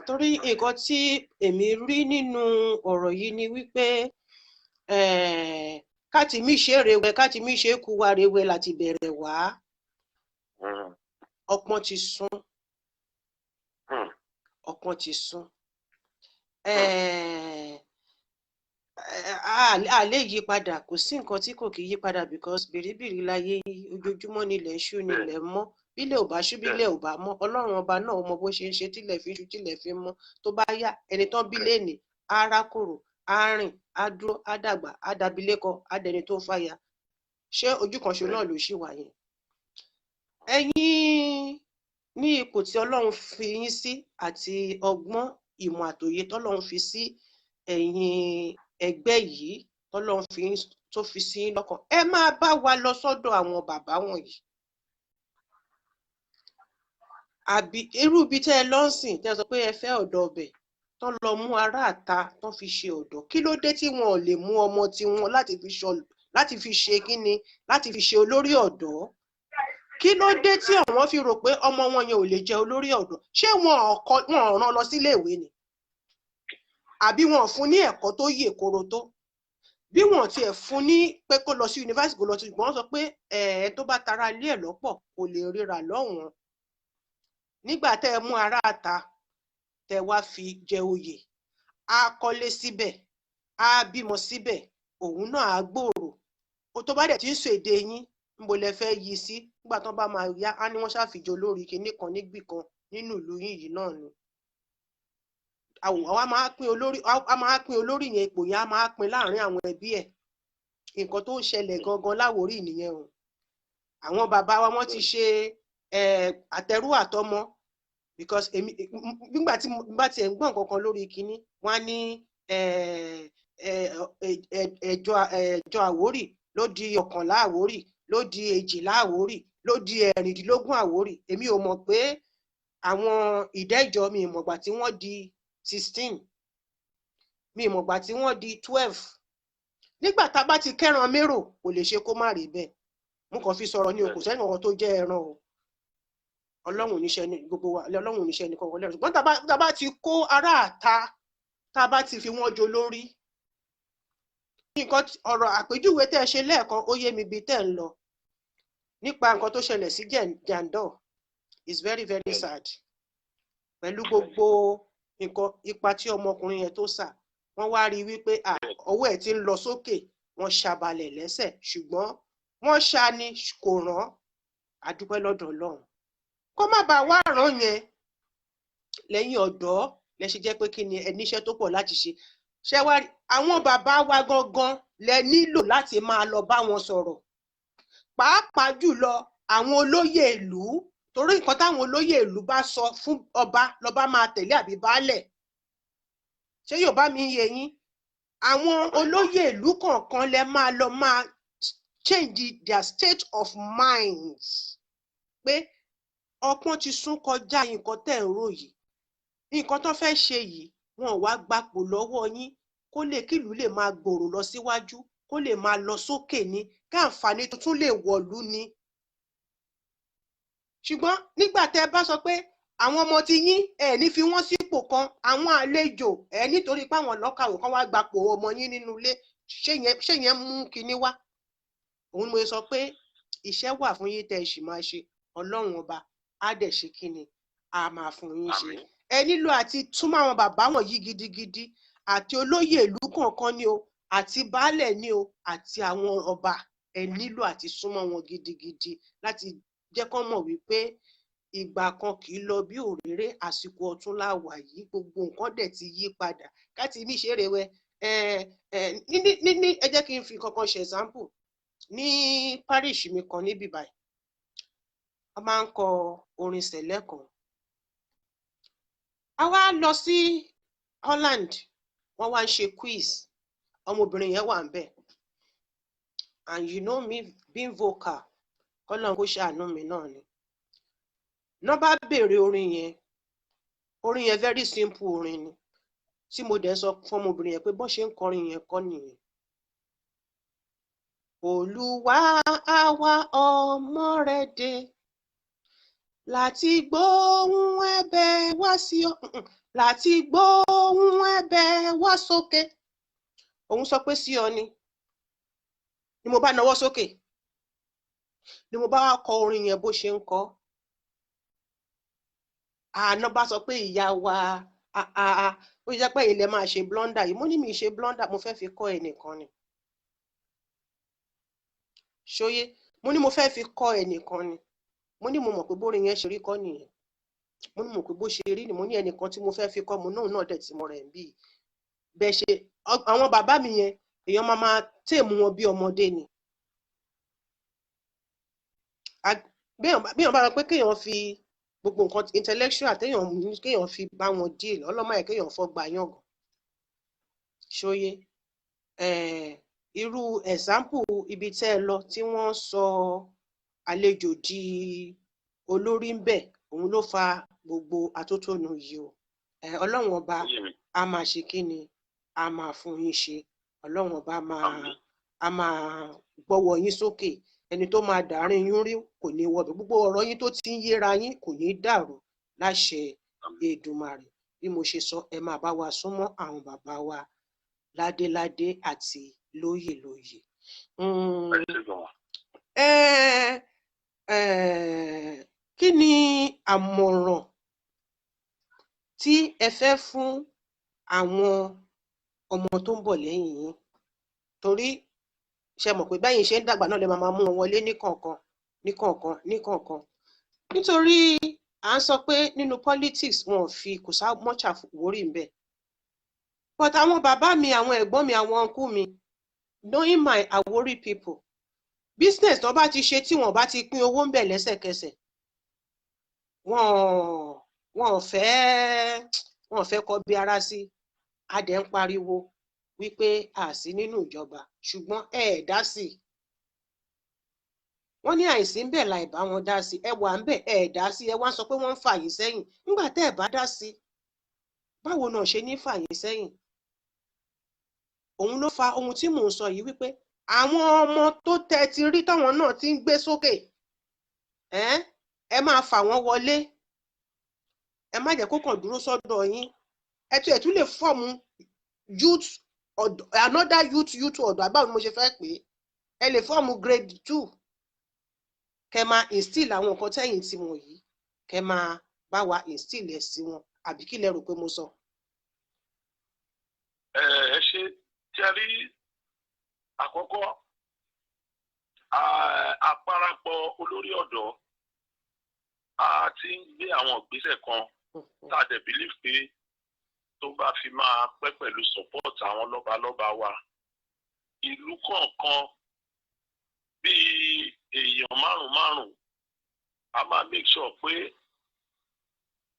torí nǹkan tí èmi rí nínú ọ̀rọ̀ yìí ni wípé káti mí ṣe rèwẹ káti mí ṣe kú wa rèwẹ láti bẹ̀rẹ̀ wá ọpọ́n ti sún ọpọ́n ti sún a lè yí padà kò sí nǹkan tí kò kì í yí padà because bìrìbìrì láyé ojoojúmọ́ nílẹ̀ ń ṣú nílẹ̀ mọ́ bílẹ̀ ò bá ṣú bílẹ̀ ò bá mọ́ Ọlọ́run ọba náà mọ bó ṣe ń ṣe tílẹ̀ fi ṣú tílẹ̀ fi mọ́ tó bá yá ẹni tán bí lẹ́nìí á rákòrò á rìn á dúró á dàgbà á dàbí lẹ́kọ̀ọ́ á dẹni tó ń fàyà ṣé ojú kan ṣo náà ló ṣì wà yẹn. ẹ̀yin ní ipò tí Ọlọ́run fi yín sí àti ọgbọ́n ìmọ̀ àtòyé tọ́lọ́run fi sí ẹ̀yin ẹgbẹ́ yìí tọ́lọ́run tó fi sí lọ́kàn ẹ máa bá wa lọ sọ́dọ̀ àwọn bàbá wọ̀nyí àbí irú ibi tẹ́ ẹ lọ ń sìn tẹ́ ẹ sọ pé ẹ fẹ́ ọ̀dọ́ ọbẹ̀ tán lọ mú ará àta tán fi ṣe ọ̀dọ́, kí ló dé tí wọn ò lè mú ọmọ tiwọn láti fi ṣe kíni, láti fi ṣe olórí ọ̀dọ́? Kí ló dé tí àwọn fi rò pé ọmọ wọn yẹn ò lè jẹ olórí ọ̀dọ́? Ṣé wọn ò rán lọ sílé ìwé ni? Àbí wọn ò fún ní ẹ̀kọ́ tó yè koro tó? Bí wọn tiẹ̀ fún ní pé kó lọ sí yunifásitì kó lọ sí, ṣùgbọ́n wọ́n sọ pé tó bá tara ilé ẹ̀ lọ́pọ̀ kò lè ríra lọ́hùn-ún. Nígbà tẹ́ ẹ mú ará àta tẹ́ wá fi jẹ oyè, á kọ́lé síbẹ̀, á bímọ síbẹ̀, òun náà á gbòòrò. O tó bá dẹ̀ tí ń sọ èdè yín, níbo lẹ fẹ́ yí sí? Nígbà tán bá máa yá, á ní wọ́n ṣàfijọ́ olórí kinní kan nígbì kan nínú ìlú yìí náà ni. Àwa máa pín olórí yẹn, ipò yẹn á máa pín láàrin àwọn ẹbí ẹ̀. Nǹkan tó ń ṣẹlẹ̀ gangan láwòrí nìyẹn o. Àwọn bàbá wa wọ́n ti ṣe àtẹrú àtọmọ, because nígbà tí bá tiẹ̀ ń gbọ́ nǹkan kan lórí kinní, wọ́n á ní ẹjọ́ Àwórì ló di 11 Àwórì, ló di 12 Àwórì, ló di 16 Àwórì. Èmi ò mọ̀ pé àwọn ìdẹ́jọ́, mi ò mọ̀gbà tí wọ́n di 16, mi ò mọ̀gbà tí wọ́n di 12. Nígbà tá a bá ti kẹ́ran mérò kò lè ṣe kó má rí bẹ́ẹ̀. Mo kàn fi sọ̀rọ̀ ní okùn sẹ́yìn kankan tó jẹ́ ẹran o. Ọlọ́run oníṣẹ́ ní gbogbo wa, Ọlọ́run oníṣẹ́ ní kankan lẹ́rù. Ṣùgbọ́n tá a bá ti kó ará àta, tá a bá ti fi wọ́n jo lórí. Nǹkan ọ̀rọ̀ àpèjúwe tẹ́ ẹ ṣe lẹ́ẹ̀kan ó yé mi bí tẹ́ ń lọ. Nípa nǹkan tó ṣẹlẹ̀ sí Jandor is very very sad. Pẹ̀lú gbogbo nǹkan ipa tí ọmọkùnrin yẹn tó sà, wọ́n wá rí wípé ọwọ́ ẹ̀ ti ń lọ sókè, wọ́n ṣàbalẹ̀ lẹ́sẹ̀, ṣùgbọ́n wọ́n ṣá ni kò rán. Àdúpẹ́ lọ́dọ̀ Ọlọ́run. Kó má bàa wá rán yẹn lẹ́yìn ọ̀dọ́ lẹ ṣe jẹ́ pé kí ni ẹ níṣẹ́ tó pọ̀ láti ṣe. Ṣé wá rí àwọn bàbá wa gangan lẹ nílò láti máa lọ bá wọn sọ̀rọ̀, pàápàá jùlọ àwọn olóyè ìlú, torí nǹkan táwọn olóyè ìlú bá sọ fún ọba lọba máa tẹ̀lé àbí baálẹ̀. Ṣé Yorùbá mi yé yín? Àwọn olóyè ìlú kọ̀ọ̀kan lẹ máa lọ máa change their state of minds pé ọpọ́n ti sún kọjá nǹkan tẹ́ ń rò yìí, nǹkan tó fẹ́ ṣe yìí wọn ò wá gbapò lọ́wọ́ yín kó lè kílùú lè máa gbòòrò lọ síwájú, kó lè máa lọ sókè ní, káǹfààní tuntun lè wọ̀lú ni. Ṣùgbọ́n nígbà tẹ́ bá sọ pé àwọn ọmọ ti yín ní fi wọ́n sípò kan, àwọn àlejò nítorí pé àwọn lọ́kàwé kan wá gbapò ọmọ yín nínú ilé, ṣé yẹn mú kinní wá? Òun ni mo sọ pé iṣẹ́ wà fún yín tẹ́ ẹ sì máa ṣe. Ọlọ́run ọba á dẹ̀ ṣe kíni, a máa fún yín ṣe. Ẹ nílò àti túmọ̀ àwọn bàbá wọ̀nyí gidigidi, àti olóyè ìlú kọ̀ọ̀kan ni o, àti baálẹ̀ ni o, àti àwọn ọba. Ẹ nílò àti súnmọ́ wọn gidigidi láti jẹ́ kán mọ̀ wípé ìgbà kan kì í lọ bí òréré, àsìkò ọ̀tun la wà yìí, gbogbo nǹkan dẹ̀ ti yí padà. Káti mí ṣeré wẹ ẹ jẹ́ kí n fi kankan ṣe example. Ní parish mi kan níbí báyìí, a máa ń kọ orin sẹ̀lẹ̀ kan. A wá lọ sí Holland, wọ́n wá ń ṣe quiz, ọmọbìnrin yẹn wà ń bẹ̀, and you know me being vocal, kọ́lọ́n kó ṣàánú mi náà ni. Ná bá béèrè orin yẹn very simple orin ni, tí mo dẹ̀ sọ fún ọmọbìnrin yẹn pé bọ́n ṣe ń kọrin yẹn kọ́ nìyẹn. Olúwa àwa ọmọ rẹ̀ dé láti gbóhùn ẹ̀bẹ̀ wá sí ọ, láti gbóhùn ẹ̀bẹ̀ wá sókè. Òun sọ pé sí ọ ni mo bá nawọ́ sókè, ni mo bá kọ orin yẹn bó ṣe ń kọ. Àná bá sọ pé ìyá wa ó jẹ́ pé ilẹ̀ máa ṣe blunder yìí. Mo ní mi ṣe blunder, mo fẹ́ fi kọ́ ẹnìkan ni. Ṣóyé, mo ní mo fẹ́ fi kọ́ ẹnìkan ni. Mo ní mo mọ̀ pé bórin yẹn ṣe rí kọ́ nìyẹn. Mo ní mo pé bó ṣe rí ni, mo ní ẹnìkan tí mo fẹ́ fi kọ́, mo náà dẹ̀ tí mo rẹ̀ ń bí. Bẹ́ẹ̀ ṣe àwọn bàbá mi yẹn, èèyàn máa tèmú wọn bí ọmọdé ni. Béèyàn bá rọ pé kéèyàn fi gbogbo nǹkan intellectual kéèyàn fi bá wọn deal, ọlọ́mọ ẹ̀ kéèyàn fọ́gbà yàngàn. Ṣóyé, irú example ibi tẹ́ ẹ lọ tí wọ́n sọ àlejò di olórí ń bẹ̀, òun ló fa gbogbo atótónu yìí o. Ọlọ́run ọba a máa ṣe kí ni a máa fún yín ṣe. Ọlọ́run ọba a máa gbọ́wọ́ yín sókè. Ẹni tó máa dàárín yín rí kò ní wọbẹ̀. Gbogbo ọ̀rọ̀ yín tó ti ń yéra yín kò ní dàrú láṣẹ Èdùmàrè. Bí mo ṣe sọ, ẹ máa bá wa súnmọ́ àwọn bàbá wa ládéládé àti lóyèlóyè. Kí ni àmọ̀ràn tí ẹ fẹ́ fún àwọn ọmọ tó ń bọ̀ lẹ́yìn yín? Torí ṣe mọ̀ pé báyìí ṣe ń dàgbà náà lè máa mú wọn wọlé níkọ̀ọ̀kan. Nítorí à ń sọ pé nínú politics wọn ò fi kò sá much Àwórì ń bẹ̀. But àwọn bàbá mi, àwọn ẹ̀gbọ́n mi, àwọn uncle mi, knowing my Àwórì people, business tó bá ti ṣe tí wọ́n bá ti pín owó ń bẹ̀ lẹ́sẹ̀kẹsẹ̀, wọ́n ò fẹ́ kọbi ara sí. A dẹ̀ ń pariwo wípé a sí nínú ìjọba, ṣùgbọ́n ẹ dá sí. Wọ́n ní àìsí ń bẹ̀ láì bá wọn dá sí. Ẹ wà ń bẹ̀ ẹ dá sí. Ẹ wá ń sọ pé wọ́n ń fà yín sẹ́yìn. Nígbà tẹ́ ẹ bá dá sí, báwo náà ṣe ní fà yín sẹ́yìn? Òun ló fa ohun tí mò ń sọ yìí wípé àwọn ọmọ tó tẹ́ ti rí táwọn náà ti ń gbé sókè, ẹ máa fà wọ́n wọlé. Ẹ má jẹ́ kó kàn dúró sọ́dọ̀ yín. Ẹ tún lè fọ́ọ̀mù another youth ọ̀dọ́ àbáwo ni mo ṣe fẹ́ pè é. Ẹ lè fọ́ọ̀mù grade 2. Kẹ máa instill àwọn nǹkan tẹ́yìn tí wọ̀n yìí. Kẹ máa bá wa instill ẹ̀ sí wọn. Àbí kí lẹ rò pé mo sọ? Ẹ ṣe tí a rí àkọ́kọ́ àparapọ̀ olórí ọ̀dọ́ a ti ń gbé àwọn ìgbésẹ̀ kan tá a dẹ̀ believe pé tó bá fi máa pẹ́ pẹ̀lú support àwọn lọ́balọ́ba wa, ìlú kọ̀ọ̀kan bíi èèyàn márùn-ún a máa make sure pé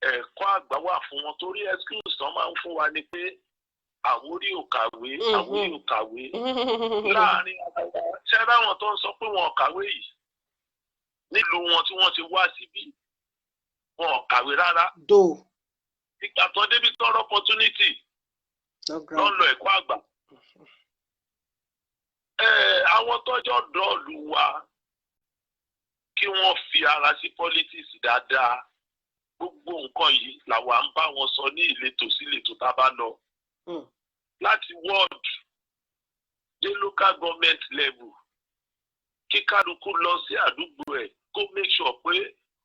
ẹ̀kọ́ àgbà wà fún wọn. Torí excuse tán máa ń fún wa ni pé Àwórì ò kàwé, Àwórì ò kàwé. Láàárín ṣẹ́rá wọn tó ń sọ pé wọn ò kàwé yìí nílùú wọn tí wọ́n ti wá síbí, wọn ò kàwé rárá. Ìgbà tó débi tọrọ opportunity ló ń lọ ẹ̀kọ́ àgbà. Àwọn tọ́jọ́ dọ́ọ̀lù wa kí wọ́n fi ara sí politics dáadáa. Gbogbo nǹkan yìí làwa ń bá wọn sọ ní ìletò sí ìletò tá a bá lọ. Láti ward dé local government level, kí kálukú lọ sí àdúgbò ẹ̀ kó make sure pé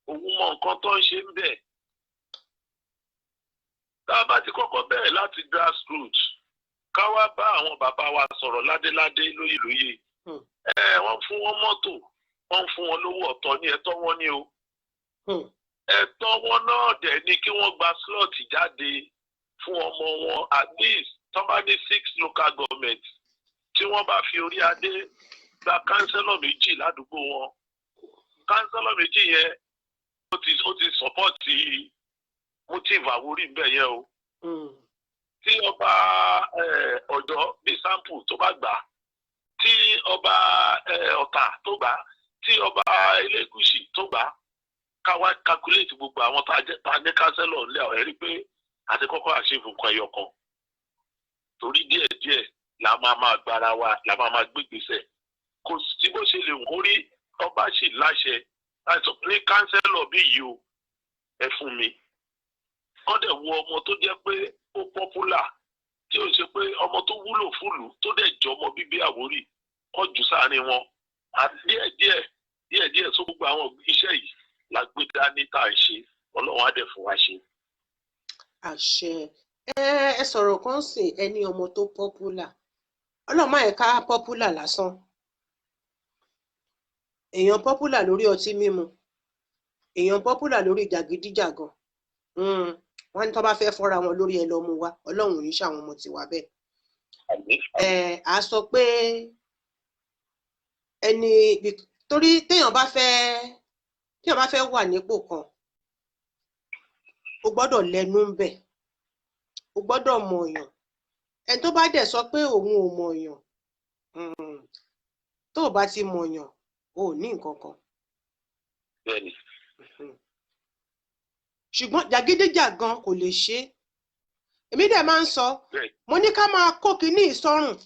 òun mọ nǹkan tó ń ṣe ń bẹ̀. Tá a bá ti kọ́kọ́ bẹ̀rẹ̀ láti grassroots, ká wá bá àwọn bàbá wa sọ̀rọ̀ ládéládé lóyèlóyè. Wọ́n fún wọn mọ́tò, wọ́n fún wọn lówó ọ̀tọ̀ ní ẹ̀tọ́ wọn ní o. Ẹ̀tọ́ wọn náà dẹ̀ ni kí wọ́n gba slot jáde fún ọmọ wọn at least tó bá ní 6 local government tí wọ́n bá fi orí adé gba kánsẹ́lọ̀ méjì ládùúgbò wọn. Kánsẹ́lọ̀ méjì yẹn ó ti support motive Àwórì bẹ́ẹ̀ yẹn o. Tí ọba Ọ̀yọ́ bíi sample tó bá gbà, tí ọba Ọ̀tà tó gbà, tí ọba Elégùṣì tó gbà, ká wá calculate gbogbo àwọn tá a ní kánsẹ́lọ̀ ńlẹ̀ ọ̀rẹ́ rí pé àti kọ́kọ́ àṣìfù nǹkan ẹyọ kan. Torí díẹ̀díẹ̀ la máa gbára wa, la máa gbégbèsè. Kò sí bó ṣe lè wọ́n rí ọba sì láṣẹ láti sọ pé kánsẹ́lọ̀ bí yìí o ẹ fún mi. Wọ́n dẹ̀ wo ọmọ tó jẹ́ pé ó popular, tí ó ṣe pé ọmọ tó wúlò fúlù tó dẹ̀ jọ ọmọ bíbí Àwórì kọ́ jù sáàrin wọn. Àti díẹ̀díẹ̀ sọ gbogbo àwọn iṣẹ́ yìí la gbé dání tá à ń ṣe. Ọlọ́run á dẹ̀ fún wa ṣe. Àṣẹ. Ẹ sọ̀rọ̀ kan sìn ẹni ọmọ tó popular. Ọlọ́run má yẹ ká popular lásán. Èèyàn popular lórí ọtí mímu. Èèyàn popular lórí jàgídíjàgan. Wọ́n ní tó bá fẹ́ fọ́ra wọn lórí ẹ lọ mú wa. Ọlọ́run ò ní ṣàwọn ọmọ tiwa bẹ́ẹ̀. A sọ pé ẹni torí téèyàn bá fẹ́ wà nípò kan, o gbọ́dọ̀ lẹ́nu ń bẹ̀. O gbọ́dọ̀ mọ̀ọ̀yàn. Ẹni tó bá dẹ̀ sọ pé òun ò mọ̀ọ̀yàn, tó o bá ti mọ̀ọ̀yàn, o ò ní nǹkan kan. Bẹ́ẹ̀ni. ṣùgbọ́n jàgídíjàgan kò lè ṣe. Èmi dẹ̀ máa ń sọ mo ní ká máa kó kinní ìsọrùn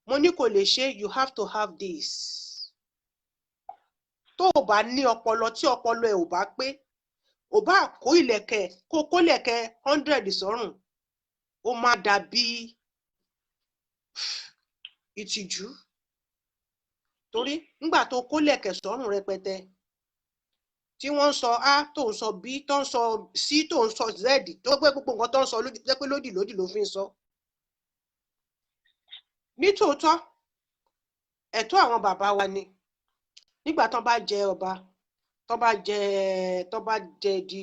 mo ní kò lè ṣe. You have to have this. Tó o bá ní ọpọlọ tí ọpọlọ ẹ ò bá pé ò bá kó ìlẹ̀kẹ̀ kó lẹ̀kẹ̀ 100 sọ́rùn ó máa dàbí ìtìjú. Torí nígbà tó kó lẹ̀kẹ̀ sọ́rùn rẹpẹtẹ tí wọ́n ń sọ a tó ń sọ b tó ń sọ c tó ń sọ z tó gbé gbogbo nǹkan tó ń sọ jẹ́ pé lódì ló fi ń sọ. Nítòótọ́ ẹ̀tọ́ àwọn bàbá wa ni nígbà tán bá jẹ ọba tán bá jẹ di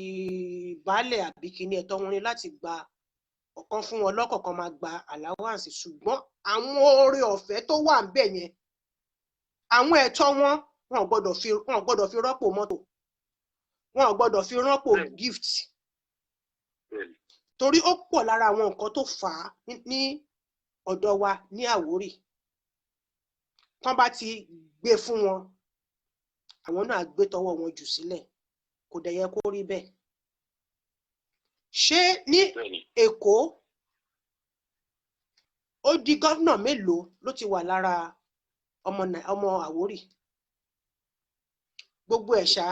baálẹ̀ àbí kíní ẹ̀tọ́ wọn ni láti gba ọ̀kan fún wọn lọ́kọ̀ọ̀kan máa gba allowance. Ṣùgbọ́n àwọn oore ọ̀fẹ́ tó wà ń bẹ̀ yẹn àwọn ẹ̀tọ́ wọn ò gbọ́dọ̀ fi rọ́pò mọ́tò wọn ò gbọ́dọ̀ fi rọ́pò gift. Torí ó pọ̀ lára àwọn nǹkan tó fà á ní ọ̀dọ̀ wa ní Àwórì. Tán bá ti gbé fún wọn àwọn náà gbé tọwọ́ wọn jù sílẹ̀. Kò dẹ̀ yẹ kó rí bẹ́ẹ̀. Ṣé ní Èkó ó di gọ́vnà mélòó ló ti wà lára ọmọ Àwórì? Gbogbo ẹ̀ ṣá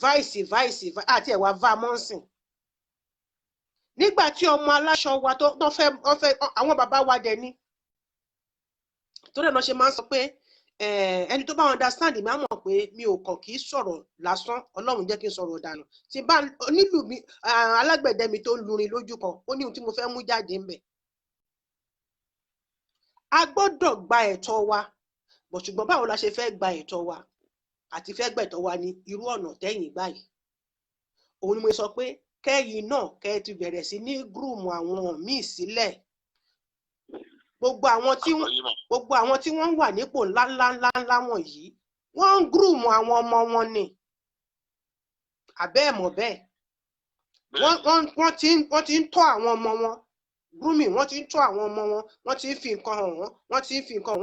vice àti ẹ̀wà vamonsin. Nígbà tí ọmọ aláṣọ wa tó fẹ́ àwọn bàbá wa dẹ̀ ní. Tó dẹ̀ náà ṣe máa ń sọ pé ẹni tó bá understand mi á mọ̀ pé mi ò kàn kì í sọ̀rọ̀ lásán. Ọlọ́run jẹ́ kí n sọ̀rọ̀ dànù. Tí bá onílù mi alágbẹ̀dẹ mi tó ń lurin lójú kan ó ní ohun tí mo fẹ́ mú jáde ńbẹ̀. A gbọ́dọ̀ gba ẹ̀tọ́ wa ṣùgbọ́n báwo la ṣe fẹ́ gba ẹ̀tọ́ wa àti fẹ́ gbẹ̀tọ́ wa ní irú ọ̀nà tẹ́yìn báyìí. Òun ni mo sọ pé kẹ́yìn náà kẹ́ ti bẹ̀rẹ̀ sí ní gúrùmù àwọn míì sílẹ̀. Gbogbo àwọn tí wọ́n wà nípò ńláńlá wọ̀nyí wọ́n ń gúrùmù àwọn ọmọ wọn ni. Àbẹ́ ẹ̀ mọ̀ bẹ́ẹ̀. Wọ́n ti ń tọ́ àwọn ọmọ wọn. Grooming wọ́n ti ń tọ́ àwọn ọmọ wọn wọ́n ti ń fi nǹkan hàn wọ́n ti ń fi nǹkan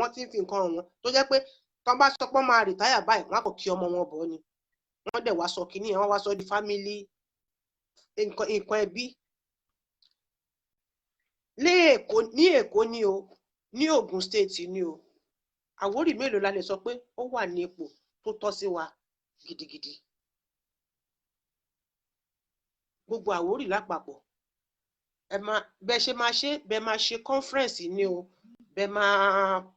hàn wọ́n tó jẹ́ pé tán bá sọ pé wọ́n máa rìtáyà báyìí wọ́n á kò kí ọmọ wọn bọ̀ ni. Wọ́n dẹ̀ wá sọ kínní yẹn wọ́n wá sọ di family nǹkan ẹbí. Ní Èkó ni o ní Ògùn state ni o Àwórì mélòó la lè sọ pé ó wà ní ipò tó tọ́ sí wa gidigidi. Gbogbo Àwórì lápapọ̀ bẹ́ẹ̀ máa ṣe conference ni o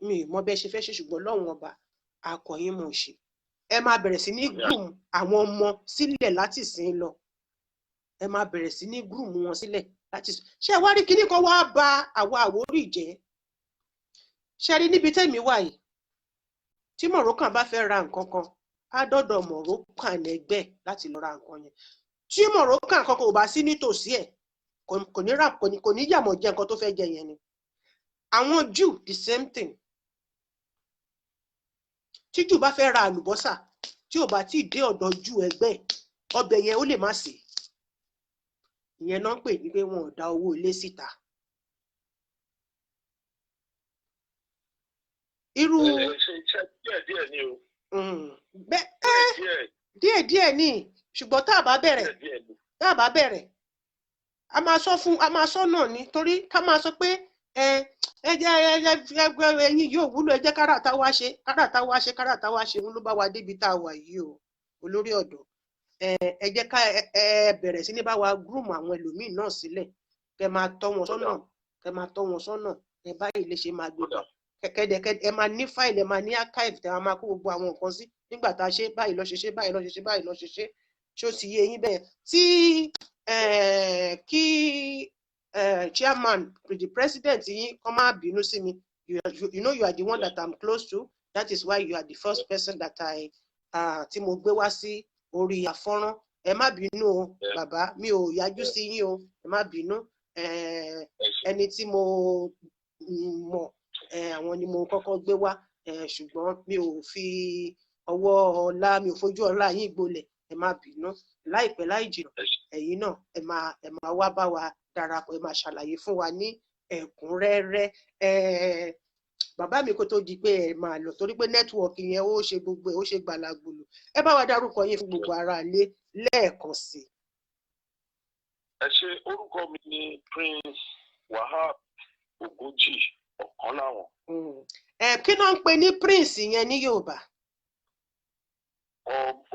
mi mọ bẹ́ẹ̀ ṣe fẹ́ ṣe ṣùgbọ́n lọ́hùn ọba akọ̀yìn mọ̀ ṣe. Ẹ máa bẹ̀rẹ̀ sí ní groom àwọn ọmọ sílẹ̀ láti sìn lọ. Ẹ máa bẹ̀rẹ̀ sí ní groom wọn sílẹ̀ láti sìn. Ṣé ẹ wá rí kíní kan wá bà àwa Àwórì jẹ́? Ṣé rí níbi tẹ́mi wà yìí tí Moroccan bá fẹ́ ra nǹkan kan á dọ́dọ̀ Moroccan ẹgbẹ́ láti lọ ra nǹkan yẹn. Tí Moroccan kankan ò bá sí nítòsí ẹ̀ kò ní yàmọ̀ jẹ nǹkan tó fẹ́ jẹ yẹn ni. Àwọn Jew the same thing. Tí Jew bá fẹ́ ra àlùbọ́sà tí ò bá tí ì dé ọ̀dọ̀ Jew ẹgbẹ́ ọbẹ̀ yẹn ó lè má sè. Ìyẹn náà ń pè ní pé wọn ò dá owó ilé síta. Irú díẹ̀ ni o. Díẹ̀ ni ṣùgbọ́n tá a bá bẹ̀rẹ̀ a máa sọ náà ni torí ká máa sọ pé ẹyin yóò wúlò ẹ jẹ́ káràtà wá ṣe ń ló bá wa débi tá a wà yìí o olórí ọ̀dọ́ ẹ jẹ́ ká bẹ̀rẹ̀ sí ní bá wa groom àwọn ẹlòmíì náà sílẹ̀ kẹ máa tọ́ wọn sọ́nà ẹ báyìí lè ṣe máa gbé bọ̀ kẹ̀kẹ́dẹ̀kẹ́ ẹ máa ní fáìlì ẹ máa ní archive tẹ máa kó gbogbo àwọn nǹkan sí nígbà tá a ṣe báyìí lọ ṣe ṣó ti yé yín bẹ́ẹ̀ tí kí chairman the president yín kọ́ máa bínú sí mi you know you are the one that I'm close to that is why you are the first person that tí mo gbé wá sí orí àfọ́nrán ẹ má bínú o bàbá mi ò yájú sí yín o ẹ má bínú ẹni tí mo mọ̀ àwọn ni mo kọ́kọ́ gbé wá ṣùgbọ́n mi ò fi ọwọ́ ọlá mi ò fojú ọlá yín gbolẹ̀ ẹ má bínú láìpẹ́ láì jìnnà ẹ̀yin náà ẹ máa wá bá wa darapọ̀ ẹ máa ṣàlàyé fún wa ní ẹ̀kúnrẹ́rẹ́ bàbá mi kó tó di pé ẹ máa lọ torí pé nẹ́tíwọ̀kì yẹn ó ṣe gbogbo ẹ ó ṣe gbàlagbòlò ẹ bá wa dárúkọ yín fún gbogbo ará ilé lẹ́ẹ̀kan sí i. ẹ ṣe orúkọ mi ní Prince Wahab Ogunji ọ̀kan láwọn. Kí ló ń pè ní Prince yẹn ní Yorùbá?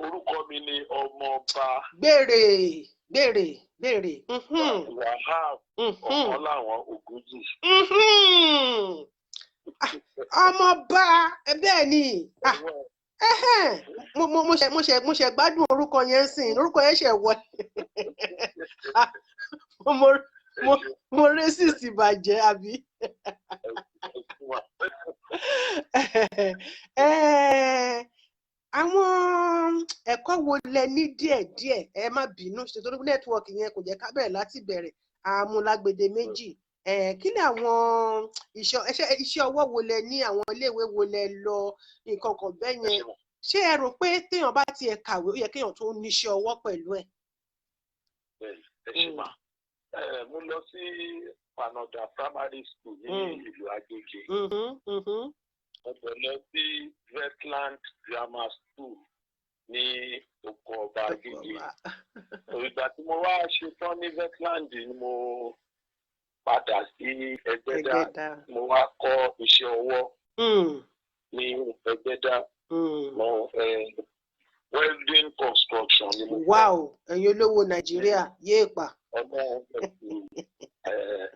Orúkọ mi ní ọmọọba. Béèrè. Wahab ọ̀kan láwọn Ogunji. Ọmọọba bẹ́ẹ̀ ni. Mo ṣe gbádùn orúkọ yẹn sìn, orúkọ yẹn ṣe wọ. Mo racist bàjẹ́ àbí. Àwọn ẹ̀kọ́ wo lẹ ní díẹ̀díẹ̀, ẹ má bínú ṣe torí nẹ́tíwọ̀kì yẹn kò jẹ́ ká bẹ̀rẹ̀ láti bẹ̀rẹ̀ àmúlágbèdè méjì. Kí ni àwọn iṣẹ́ ọwọ́ wo lẹ ní, àwọn iléèwé wo lẹ lọ, nǹkan kan bẹ́ẹ̀ yẹn? Ṣé ẹ rò pé téèyàn bá tiẹ̀ kàwé ó yẹ kéèyàn tó níṣẹ́ ọwọ́ pẹ̀lú ẹ̀? Ẹ ṣe mà mo lọ sí Panoda Primary School ní ìlú Agége. Mo bẹ̀ lọ sí Westland Grammar School ní oko ọba Agége. Ìgbà tí mo wá ṣe tán ní Westland ni mo padà sí Ẹgbẹ́dá. Mo wá kọ́ iṣẹ́ ọwọ́ ní Ẹgbẹ́dá. Welding construction ni mo kọ́. Wow, ẹ̀yin olówó Nàìjíríà yéé pa. Ọmọ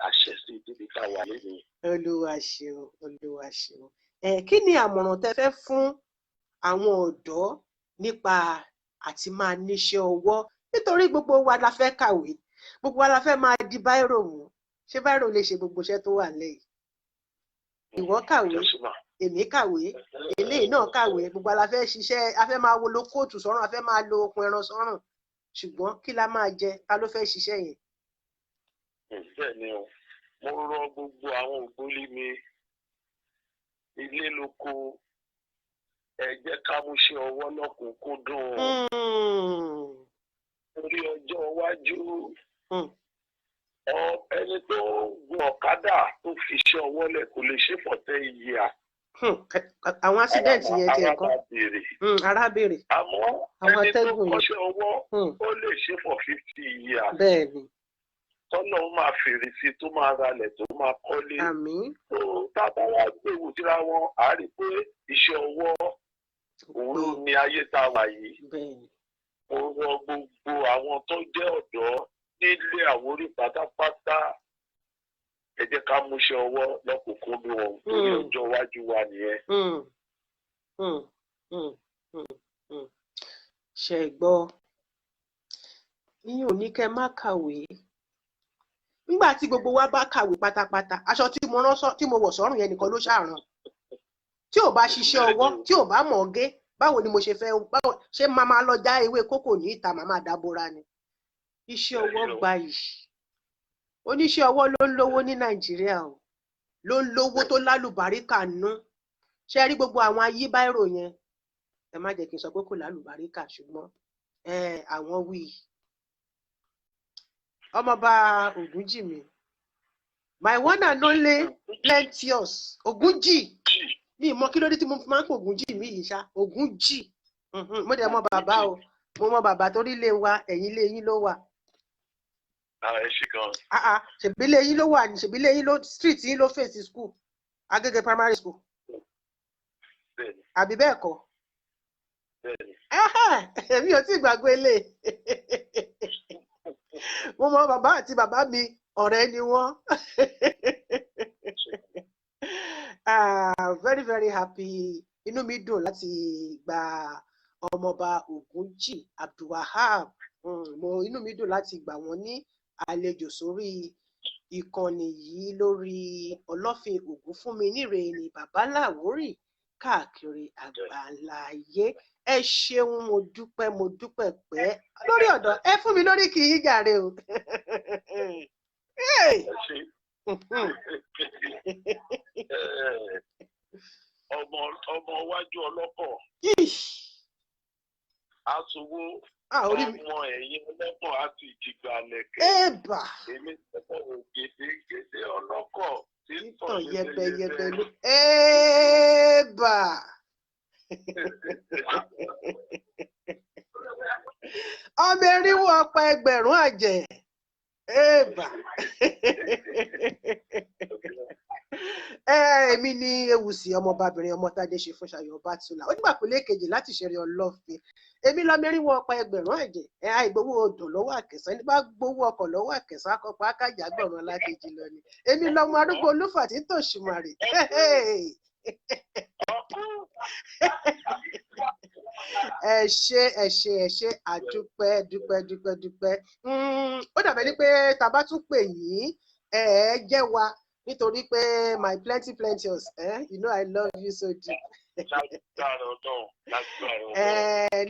àṣẹ sí ibi ká wà lẹ́yìn. Olúwa ṣeun. Kí ni àmọ̀ràn tẹ́ fẹ́ fún àwọn ọ̀dọ́ nípa àti máa níṣẹ́ ọwọ́? Nítorí gbogbo wa la fẹ́ kàwé, gbogbo wa la fẹ́ máa di báírò mú. Ṣé báírò lè ṣe gbogbo iṣẹ́ tó wà lẹ́yìn? Ìwọ kàwé, èmi kàwé, eléyìí náà kàwé, gbogbo wa la fẹ́ ṣiṣẹ́, a fẹ́ máa lo kóòtù sọ́rùn, a fẹ́ máa lo okùn ẹran sọ́rùn. Ṣùgbọ́n kí la máa jẹ? Ta ló fẹ́ ṣiṣẹ́ yẹn? Bẹ́ẹ̀ ni o, mo rọ gbogbo àwọn ògbólí mi ilé lóko, ẹ jẹ́ ká mú ṣe ọwọ́ lọ́kùnkúndùn. Orí ọjọ́ iwájú ẹni tó gun ọ̀kadà tó fi ṣe ọwọ́ lẹ̀ kò lè ṣe for 10 years. Àwọn accident yẹn ti ẹ̀kọ́ arábìnrin. Àmọ́ ẹni tó kọ́ṣẹ́ ọwọ́ ó lè ṣe for 50 years. Bẹ́ẹ̀ni. Tọ́nà ó máa fèrè sí tó máa ralẹ̀ tó máa kọ́lé. Àmín. Tó tábà wá gbèwò síra wọn, à á rí i pé iṣẹ́ ọwọ́ òun ni ayé tá a wà yìí. Bẹ́ẹ̀ni. Mo rọ gbogbo àwọn tó jẹ́ ọ̀dọ́ nílé Àwórì pátápátá, ẹ jẹ́ ká múṣẹ́ ọwọ́ lọ́kùnkúndùn wọn torí ọjọ́ iwájú wa nìyẹn. Ṣé gbọ́, ìyẹn ò ní kẹ́ má kàwé. Nígbà tí gbogbo wa bá kàwé pátápátá, aṣọ tí mo wọ̀ sọ́rùn yẹn nìkan ló ṣàràn. Tí ò bá ṣiṣẹ́ ọwọ́, tí ò bá mọ̀ ọ́ gé, báwo ni mo ṣe fẹ́, ṣé máa máa lọ já ewé kókò ní ìta màá máa dábòra ni? Iṣẹ́ ọwọ́ gbayì. Oníṣẹ́ ọwọ́ ló ń lówó ní Nàìjíríà o, ló ń lówó tó lálùbáríkà nú. Ṣé rí gbogbo àwọn ayé báírò yẹn? Ẹ má jẹ́ kí n sọ pé kò lálùbáríkà, ṣùgbọ́n àwọn wí. Ọmọọba Ògúnjìmí, my one and only plenteous Ògúnjì. Mi mọ̀ kí ló dé tí mo máa ń pè Ògúnjìmí yìí ṣá, Ògúnjì. Mo dẹ̀ mọ̀ bàbá o, mo mọ̀ bàbá torí ilé wa, ẹ̀yìn ilé yín ló wà. Ẹ ṣe gan. Ṣèbí ilé yín ló wà ní, ṣèbí ilé yín ló street yín ló fèsì school, Agége primary school. Bẹ́ẹ̀ni. Àbí bẹ́ẹ̀ kọ́? Bẹ́ẹ̀ni. Èmi ò tí gbàgbé ilé. Mo mọ̀ bàbá àti bàbá mi ọ̀rẹ́ ni wọ́n. Very very happy, inú mi dùn láti gba ọmọọba Ògúnjì ABDULWAHAB. Inú mi dùn láti gbà wọ́n ní àlejò sórí ìkànnì yìí lórí Ọlọ́fin Ògúnfúnminírè ní Babanla Àwórì káàkiri àgbáláyé. Ẹ ṣeun, mo dúpẹ́ pẹ́ lórí ọ̀dọ́. Ẹ fún mi lórí kì í jàre o. Ọmọ iwájú ọlọ́kọ̀ aṣòwò ọmọ ẹ̀yìn ọlọ́kọ̀ àti ìjìgbà lẹ̀kẹ̀. Èmi tẹ́kọ̀ ògèdè ọlọ́kọ̀ tí ń tàn yẹbẹyẹbẹ ló. Ọmọ erinwó ọ̀pá ẹgbẹ̀rún àjẹ́. Eba. Èmi ni Ewùsì ọmọbabìnrin Ọmọtádéṣe fún Ṣayọ̀ Bátúlà. Ó nígbà pélé kejì láti ṣeré Ọlọ́fin. Èmi lọ mẹ́rin wọ ọ̀pá ẹgbẹ̀rún ẹ̀jẹ̀. Àìgbowó odò lọ́wọ́ Àkẹsàn. Ẹni bá gbowó ọkọ̀ lọ́wọ́ Àkẹsàn akọ́pọ̀ akájà gbọ̀ràn alákejì lọ ni. Èmi lọmọ arúgbó olúfà tí ń tòṣùmàrè. Ẹ ṣé àdúpẹ́. Ó dàbẹ̀ ní pé tá bá tún pè yín jẹ́ wa nítorí pé my plenty us you know I love you so deep.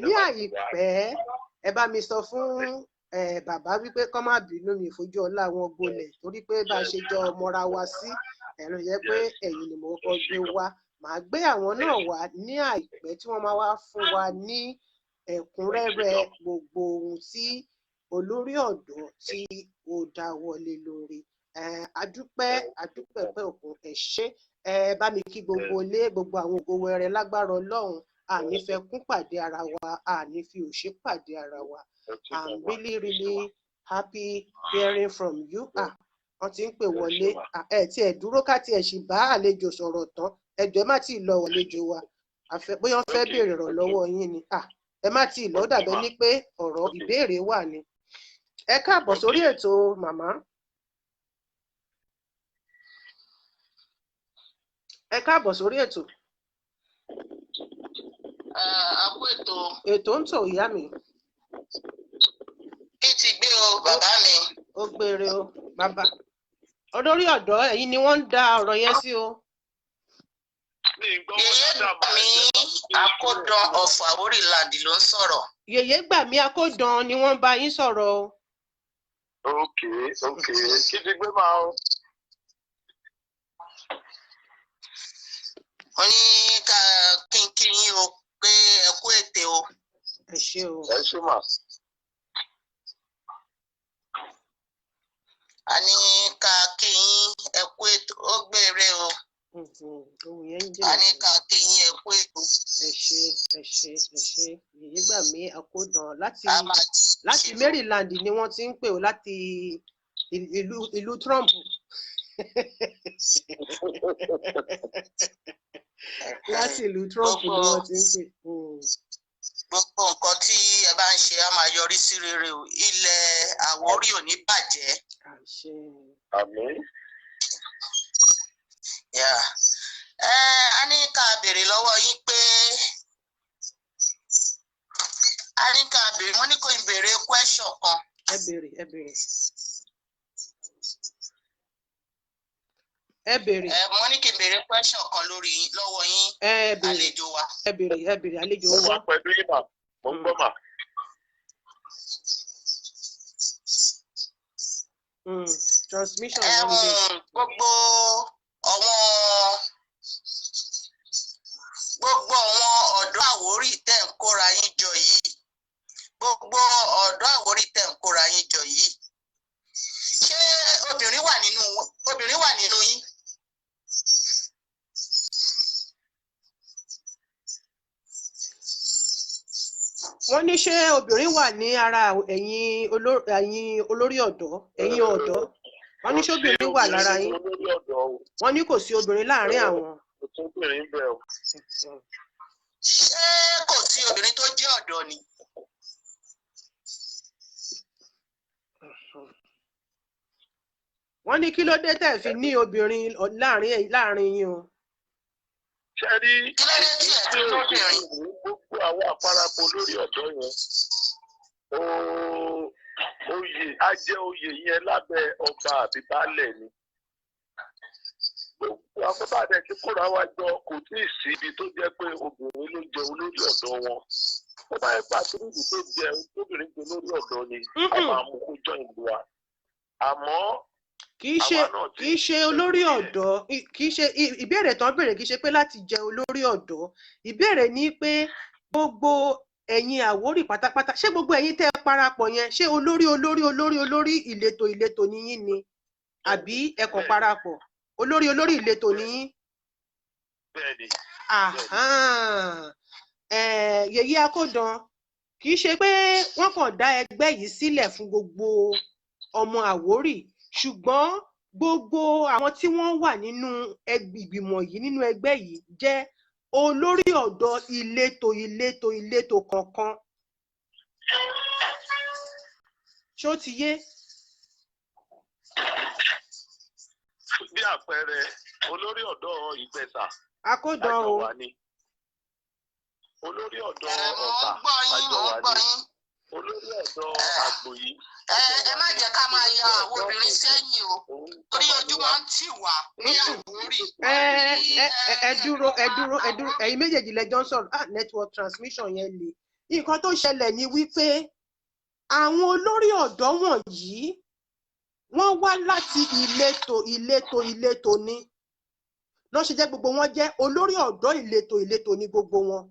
Ní àìpẹ́ ẹ bá mi sọ fún bàbá wípé kọ́ má bínú mi ìfojú ọlá wọn gbolẹ̀ torí pé bá a ṣe jọ mọ́ra wa sí ẹ̀rọ yẹ pé ẹ̀yin ni mo kọ́ gbé wá. Màá gbé àwọn náà wá ní àìpẹ́ tí wọ́n máa wá fún wa ní ẹ̀kúnrẹ́rẹ́ gbogbo ohun tí olórí ọ̀dọ́ tí ó dá wọlé lórí. Adúpẹ́ pé òkun ẹ ṣé. Bá mi kí gbogbo ilé gbogbo àwọn ògo wẹrẹ lágbára Ọlọ́run àní fẹ́ kún pàdé ara wa àní fi òṣè pàdé ara wa. I'm really happy hearing from you. Wọ́n ti ń pè wọlé tí ẹ dúró ká tí ẹ sì bá àlejò sọ̀rọ̀ tán ẹjọ́ má tí ì lọ àlejò wa bóyá wọ́n fẹ́ béèrè ọ̀rọ̀ lọ́wọ́ yín ni ẹ má tí ì lọ dàbẹ́ ní pé ọ̀rọ̀ ìbéèrè wà ní. Ẹ káàbọ̀ sórí ètò màmá. Ẹ káàbọ̀ sórí ètò. Àpò ètò ń tò ìyá mi. Kí ti gbé o bàbá mi. Ó gbére o bàbá. Olórí ọ̀dọ́ ẹ̀yin ni wọ́n ń da ọ̀rọ̀ yẹn sí o. Yèyé gbà mí Akódan of Àwórì Land ló ń sọ̀rọ̀. Yèyé gbà mí Akódan ni wọ́n bá yín sọ̀rọ̀ o. Okay. Kí ti gbé máa o. Wọ́n ní ká kí yín o pé ẹ kú ètè o. Ẹ ṣé o. Ẹ ṣé mà. A ní ká kí yín ẹ kú ètò ó gbére o. A ní ká kí yín ẹ kú ètò. Ẹ ṣé. Yèyé gbà mí Akódan láti Maryland ni wọ́n ti ń pè ó láti ìlú Trump. Láti ìlú Trump ni wọ́n ti ń pè. Gbogbo nǹkan tí ẹ bá ń ṣe á máa yọrí sí rere o. Ilẹ̀ Àwórì ò ní bàjẹ́. Àmín. A ní ká béèrè lọ́wọ́ yín pé wọ́n ní kò ń béèrè question kan. Ẹ béèrè. Wọ́n ní kí n béèrè question kan lọ́wọ́ yín àlejò wa. Ẹ béèrè àlejò wa. Mo wà pẹ̀lú yín mà, mo ń gbọ́ mà. Transmission. Gbogbo àwọn ọ̀dọ́ Àwórì tẹ̀ ń kóra yín jọ yìí. Gbogbo ọ̀dọ́ Àwórì tẹ̀ ń kóra yín jọ yìí. Ṣé obìnrin wà nínú yín? Wọ́n ní ṣé obìnrin wà ní ara ẹ̀yin olórí ọ̀dọ́ ẹ̀yin ọ̀dọ́. Wọ́n ní ṣé obìnrin wà lára yín. Wọ́n ní kò sí obìnrin láàrin àwọn. Ṣé kò sí obìnrin tó jẹ́ ọ̀dọ́ ni? Wọ́n ní kí ló dé tẹ́ fi ní obìnrin láàrin yín o. Ṣé rí gbogbo àwọn àparapọ̀ lórí ọ̀dọ́ yẹn oyè á jẹ́ oyè yẹn lábẹ́ ọba àbí baálẹ̀ ni. Gbogbo afẹ́bàdẹ tí kóra wá jọ kò tí ì sí ibi tó jẹ́ pé obìnrin ló jẹ olórí ọ̀dọ́ wọn. Ó bá yẹ pé àtúndì tó jẹ obìnrin jẹ olórí ọ̀dọ́ ni a máa mú kó jọ ìlú wa. Àmọ́ kì í ṣe olórí ọ̀dọ́ kì í ṣe ìbéèrè tán béèrè kì í ṣe pé láti jẹ olórí ọ̀dọ́. Ìbéèrè ni pé gbogbo ẹ̀yin Àwórì pátápátá ṣé gbogbo ẹ̀yin tẹ́ parapọ̀ yẹn ṣé olórí ìletò ni yín ni àbí ẹ kàn parapọ̀ olórí ìletò ni yín. Bẹ́ẹ̀ni. Yèyé Akódan kì í ṣe pé wọ́n kàn dá ẹgbẹ́ yìí sílẹ̀ fún gbogbo ọmọ Àwórì ṣùgbọ́n gbogbo àwọn tí wọ́n wà nínú ìgbìmọ̀ yìí nínú ẹgbẹ́ yìí jẹ́ olórí ọ̀dọ́ ìletò kọ̀ọ̀kan. Ṣó ti yé? Bí àpẹẹrẹ olórí ọ̀dọ́ Ìgbẹ̀sà Akódàn o. Olórí ọ̀dọ́ Ọ̀tà àjọwà ní. Olórí ọ̀dọ́ Àgbòyí. Ẹ má jẹ́ ká máa ya àwọn obìnrin sẹ́yìn o, torí ojú wọn tì wá ní Àwórì. Ẹ dúró ẹ̀yin méjèèjì lẹ́jọ́ ń sọ̀rọ̀ network transmission yẹn le. Nǹkan tó ṣẹlẹ̀ ni wípé àwọn olórí ọ̀dọ́ wọ̀nyí wọ́n wá láti ìletò ni lọ́ ṣe jẹ́ gbogbo wọn jẹ́ olórí ọ̀dọ́ ìletò ni gbogbo wọn.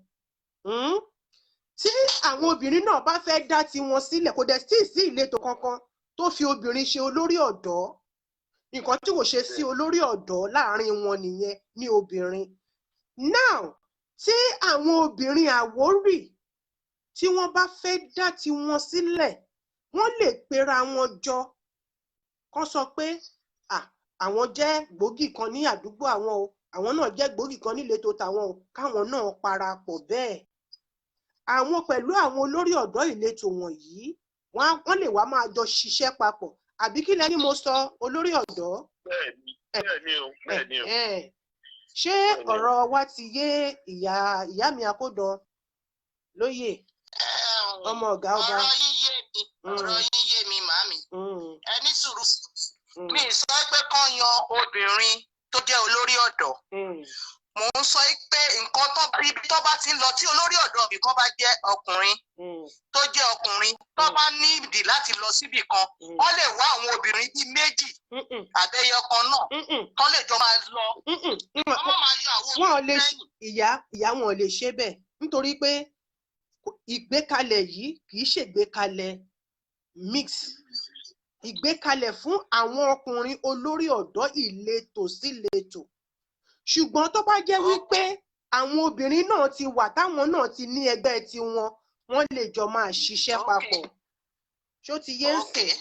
Tí àwọn obìnrin náà bá fẹ́ dá tiwọn sílẹ̀ kò dẹ̀ sí ìletò kankan tó fi obìnrin ṣe olórí ọ̀dọ́. Nǹkan tí kò ṣe sí olórí ọ̀dọ́ láàrin wọn nìyẹn ní obìnrin. Now tí àwọn obìnrin Àwórì tí wọ́n bá fẹ́ dá tiwọn sílẹ̀ wọ́n lè pera wọn jọ kán sọ pé àwọn jẹ́ gbòógì kan ní àdúgbò àwọn o, àwọn náà jẹ́ gbòógì kan níletò tàwọn o, káwọn náà parapọ̀ bẹ́ẹ̀. Àwọn pẹ̀lú àwọn olórí ọ̀dọ́ ìletò wọ̀nyí wọ́n lè wá máa jọ ṣiṣẹ́ papọ̀. Àbí kí lẹ́ni mo sọ olórí ọ̀dọ́? Bẹ́ẹ̀ni o. Ṣé ọ̀rọ̀ wa ti yé ìyá mi Akódàn lóye? Ọmọ ọ̀gá ọba. Ọ̀rọ̀ yín yé mi màmí. Ẹ ní sùúrù. Mi sọ pé kán yan obìnrin tó jẹ́ olórí ọ̀dọ́. Mò ń sọ pé nǹkan ibi tó bá ti ń lọ tí olórí ọ̀dọ́ ibì kan bá jẹ́ ọkùnrin tó jẹ́ ọkùnrin tó bá ní ìdí láti lọ síbì kan wọ́n lè wá àwọn obìnrin bíi méjì àbẹ́yọ kan náà tó lè jọ máa lọ. Wọ́n máa yọ àwọn obìnrin lẹ́yìn. Ìyá wọn ò lè ṣe bẹ́ẹ̀ nítorí pé ìgbékalẹ̀ yìí kì í ṣègbékalẹ̀ mix. Ìgbékalẹ̀ fún àwọn ọkùnrin olórí ọ̀dọ́ ìletò síletò. Ṣùgbọ́n tó bá jẹ́ wípé àwọn obìnrin náà ti wà táwọn náà ti ní ẹgbẹ́ tiwọn wọ́n lè jọ máa ṣiṣẹ́ papọ̀. Ṣó ti yé ń sìn?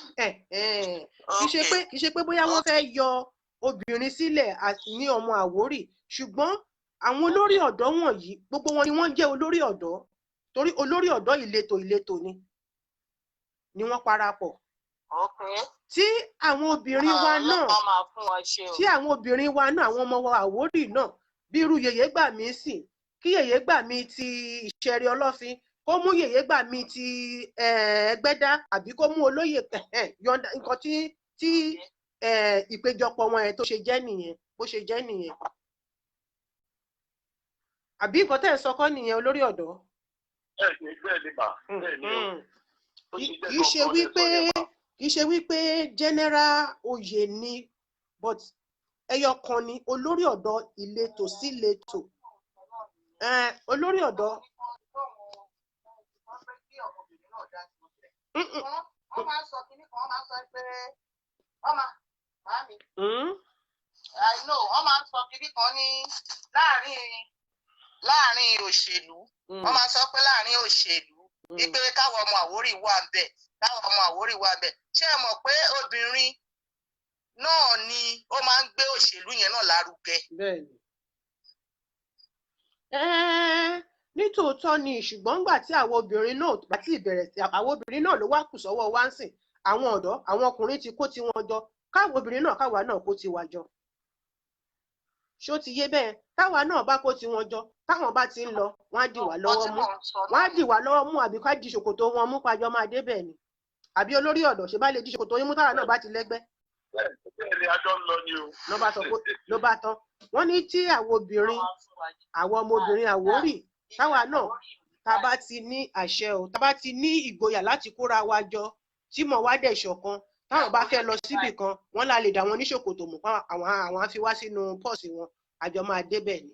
Kì í ṣe pé bóyá wọ́n fẹ́ yọ obìnrin sílẹ̀ ní ọmọ Àwórì ṣùgbọ́n àwọn olórí ọ̀dọ́ wọ̀nyí gbogbo wọn ni wọ́n jẹ́ olórí ọ̀dọ́ torí olórí ọ̀dọ́ ìletò ni wọ́n parapọ̀. Tí àwọn obìnrin wa náà àwọn ọmọ wa Àwórì náà bí irú yèyé gbà mí sìn kí yèyé gbà mí ti ìṣẹ̀rí Ọlọ́fin kó mú yèyé gbà mí ti Ẹgbẹ́dá àbí kó mú olóyè yọ̀ǹda nǹkan tí ìpéjọpọ̀ wọn yẹn tó ṣe jẹ́ nìyẹn bó ṣe jẹ́ nìyẹn. Àbí nǹkan tẹ́ ẹ̀ sọ kọ́ nìyẹn olórí ọ̀dọ́. Kì í ṣe wípé general oyè ni but ẹyọ kan ni olórí ọ̀dọ́ ìletò síletò. Olórí ọ̀dọ́. Wọ́n máa ń sọ kínní kan, wọ́n máa ń sọ pé màmí. I know wọ́n máa ń sọ kínní kan ní láàrin òṣèlú. Wọ́n máa ń sọ pé láàrin òṣèlú wípé káwọn ọmọ Àwórì wà ń bẹ̀. Ṣé ẹ mọ̀ pé obìnrin náà ni ó máa ń gbé òṣèlú yẹn náà lárugẹ? Bẹ́ẹ̀ni. Nítòótọ́ ni ṣùgbọ́n nígbà tí àwọn obìnrin náà bá ti bẹ̀rẹ̀ sí àwọn obìnrin náà ló wá kù sọ́wọ́ wá ń sìn àwọn ọ̀dọ́ àwọn ọkùnrin ti kó tiwọn jọ káwọn obìnrin náà káwa náà kó tiwa jọ. Ṣó ti yé bẹ́ẹ̀ táwa náà bá kó tiwọn jọ táwọn bá ti ń lọ wọ́n á dì wá lọ́wọ́ mú àbí ká di ṣòkòtò wọn mú pàjọ máa dé bẹ́ẹ̀ ni àbí olórí ọ̀dọ́ ṣe bá lè di ṣòkòtò yín mú táwa náà bá ti lẹ́gbẹ́. Bẹ́ẹ̀ni adọ́ ń lọ ni o. Ló bá tán wọ́n ní tí àwọn ọmọbìnrin Àwórì táwa náà tá bá ti ní àṣẹ o tá bá ti ní ìgboyà láti kóra wa jọ tí mọ̀ wá dẹ̀ ṣọ̀kan táwọn bá fẹ́ lọ síbì kan wọ́n la lè dà wọn ní ṣòkòtò mú àwọn á fi wá sínú pọ́ọ̀sì wọn àjọ máa débẹ̀ ni.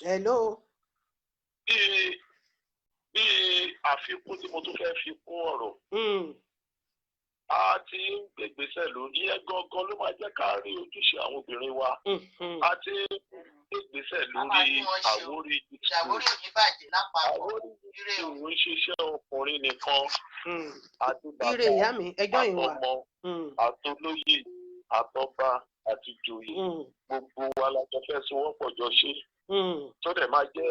Hello. Bí àfikún tí mo tún fẹ́ fi kún ọ̀rọ̀ a ti ń gbègbèsẹ̀ lórí ẹ̀ gangan ló máa jẹ́ ká rí ojúṣe àwọn obìnrin wa. A ti ń gbègbèsẹ̀ lórí Àwórì Àwórì ìwé ṣiṣẹ́ ọkùnrin nìkan àti bàbá àtọmọ àtolóyè àtọba àti joyè gbogbo wa la jọ fẹ́ sowọ́pọ̀ jọ ṣe tó dẹ̀ máa jẹ́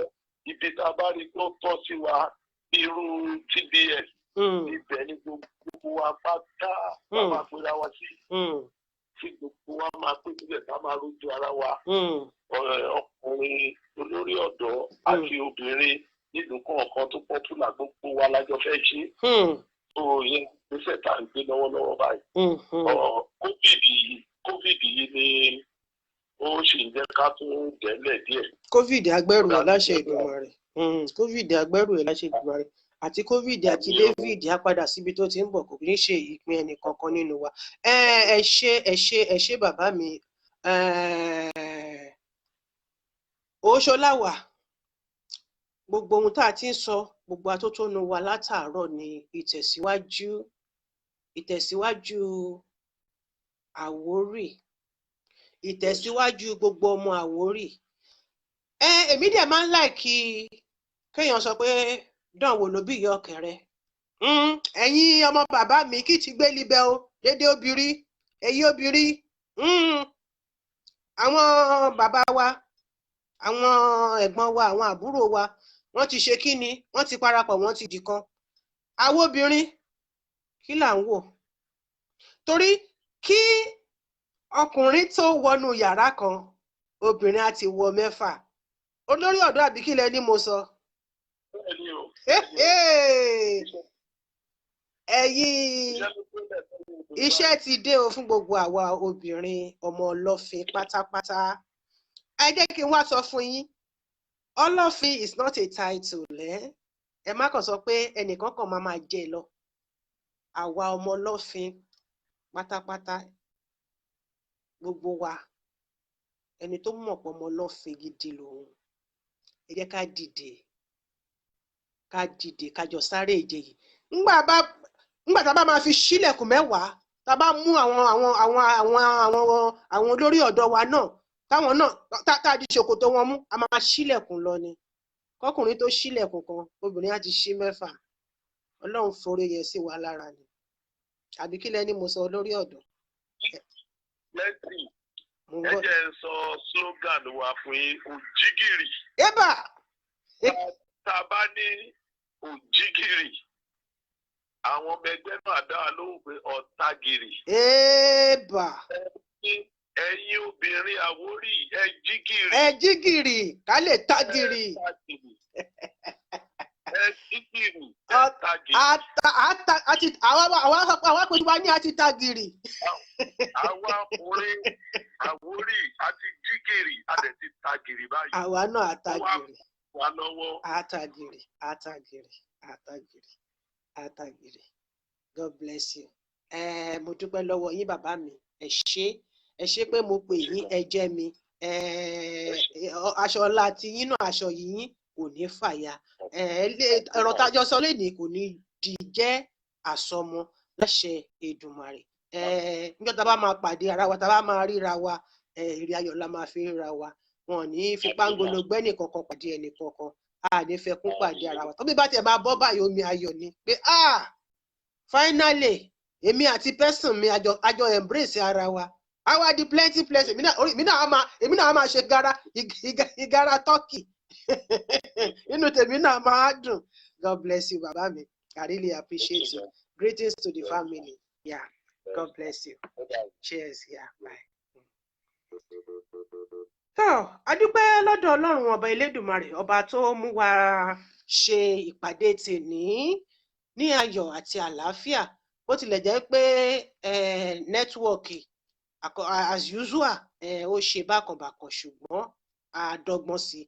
ibi tá a bá rí tó tọ́ sí wa irú TBS ibẹ̀ ni gbogbo wa pátá ká máa pera wa sí tí gbogbo wa máa pé síbẹ̀ ká máa rójú ara wa ọkùnrin olórí ọ̀dọ́ àti obìnrin nílùú kọ̀ọ̀kan tó pọ́pùlà gbogbo wa lájọ fẹ́ ṣe tó yẹn gbèsè tá à ń gbé lọ́wọ́lọ́wọ́ báyìí COVID yìí ni ó sì ń jẹ́ ká tún dẹ́lẹ̀ díẹ̀. COVID agbẹ́rù ẹ̀ láṣẹ Èdùmàrè COVID agbẹ́rù ẹ̀ láṣẹ Èdùmàrè àti COVID àti David á padà síbi tó ti ń bọ̀ kò ní ṣe ìpín ẹnì kankan nínú wa. ẹ ṣé bàbá mi Òṣọláwà gbogbo ohun tá a ti ń sọ gbogbo atótónu wa látàárọ̀ ni ìtẹ̀síwájú Àwórì ìtẹ̀síwájú gbogbo ọmọ Àwórì. Èmi dẹ̀ máa ń láìkí kéèyàn sọ pé dánwò ló bí ìyá ọ̀kẹ́rẹ́. Ẹ̀yin ọmọ bàbá mi kì í ti gbé libẹ̀ o dédé obìnrin èyí obìnrin àwọn bàbá wa àwọn ẹ̀gbọ́n wa àwọn àbúrò wa wọ́n ti ṣe kí ni wọ́n ti parapọ̀ wọ́n ti dìkan. Àwọn obìnrin kí là ń wò torí kí ọkùnrin tó wọnú yàrá kan obìnrin á ti wọ 6 olórí ọ̀dọ́ àbí kí lẹ ní mo sọ. ẹ̀yin iṣẹ́ ti dé o fún gbogbo àwa obìnrin ọmọ ọlọ́fin pátápátá. Ẹ jẹ́ kí n wá sọ fún yín ọlọ́fin is not a title ẹ má kàn sọ pé ẹnìkan kan máa jẹ lọ. Àwa ọmọ ọlọ́fin pátápátá gbogbo wa ẹni tó mọ̀ pọ̀ ọmọ ọlọ́fin gidi lòun ẹ jẹ́ ká dìde ká jọ sáré ìje yìí. Ńgbà tá a bá máa fi sílẹ̀kùn 10 tá a bá mú àwọn olórí ọ̀dọ́ wa náà táwọn náà tá a di ṣòkòtò wọn mú a máa sílẹ̀kùn lọ ni. Kọkùnrin tó sílẹ̀kùn kan obìnrin á ti ṣí 6. Ọlọ́run forí yẹn sí wa lára ni àbí kí lẹ́ni mo sọ olórí ọ̀dọ́. lẹ́sìn ẹ jẹ́ ń sọ slogan wa fún yín òjìgìrì. Tá a bá ní òjìgìrì àwọn ọmọ ẹgbẹ́ náà dá wa lóhùn pé ọ̀tàgìrì. Ẹ̀yin obìnrin Àwórì ẹ jígìrì. Ẹ jígìrì ká lè tàgìrì. Ẹ jígìrì ẹ tàgìrì. Àwa pẹ̀lú wa ní àti tàgìrì. Àwa ọkùnrin Àwórì àti jígìrì a lè ti tàgìrì báyìí. Àwa náà àtàgìrì. Wà lọ́wọ́. Àtàgìrì. God bless you. Mo dúpẹ́ lọ́wọ́ yín bàbá mi. Ẹ ṣé pé mo pè yín ẹ jẹ́ mi. Aṣọ ọlá ti yín náà aṣọ yìnyín kò ní fàya. Ọ̀rọ̀ tájọ sọ lénìí kò ní jẹ́ àsọmọ láṣẹ Èdùmàrè. Níjọ́ tá a bá máa pàdé ara wa tá a bá máa ríra wa èrè ayọ̀ la máa fi ríra wa. Wọn ò ní fi pángolo gbẹ́nì kankan pàdé ẹnì kankan. A ní fẹ́ kún pàdé ara wa. Tóbi bá tiẹ̀ máa bọ́ báyìí omi ayọ̀ ni pé finally èmi àti person mi àjọ embrace ara wa. Àwa di plenty èmi náà máa ṣe ìgara turkey. Inú tèmi náà máa dùn. God bless you bàbá mi. I really appreciate you. Greetings to the family. Yeah. God bless you. Cheers. Yeah. Bye. Adúpẹ́ lọ́dọ̀ Ọlọ́run ọba Elédùmarè ọba tó mú wa ṣe ìpàdé tèní ní ayọ̀ àti àlàáfíà bó tilẹ̀ jẹ́ pé nẹ́tíwọ̀kì as usual ó ṣe bákanbàkan ṣùgbọ́n àdọ́gbọ́n sí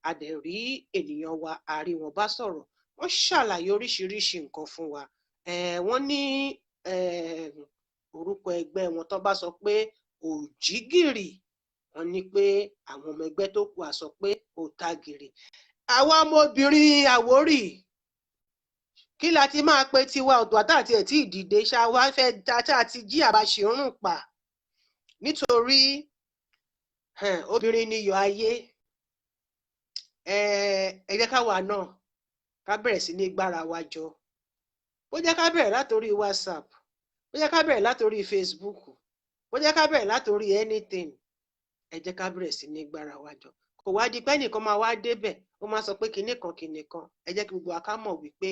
a dẹ̀ rí ènìyàn wa a rí wọn bá sọ̀rọ̀ wọ́n ṣàlàyé oríṣiríṣi nǹkan fún wa. Wọ́n ní orúkọ ẹgbẹ́ wọn tó bá sọ pé òjìgìrì wọ́n ní pé àwọn ọmọ ẹgbẹ́ tó kù á sọ pé òtàgìrì. Àwa ọmọbìnrin Àwórì kí la ti máa pe tiwa ọ̀tọ̀ àtàtì ẹ̀ tí ìdìde ṣá wá fẹ́ dáta àti jí àbáṣe rùn pa nítorí obìnrin ni iyọ̀ ayé. Ẹ jẹ́ káwa náà ká bẹ̀rẹ̀ sí ní gbára wa jọ. Ó jẹ́ ká bẹ̀rẹ̀ látòrí WhatsApp, ó jẹ́ ká bẹ̀rẹ̀ látòrí Facebook, ó jẹ́ ká bẹ̀rẹ̀ látòrí anything. Ẹ jẹ́ ká bẹ̀rẹ̀ sí ní gbára wa jọ. Kò wá di pé ẹnìkan máa wá débẹ̀ ó máa sọ pé kinní kan. Ẹ jẹ́ kí gbogbo wa ká mọ̀ wípé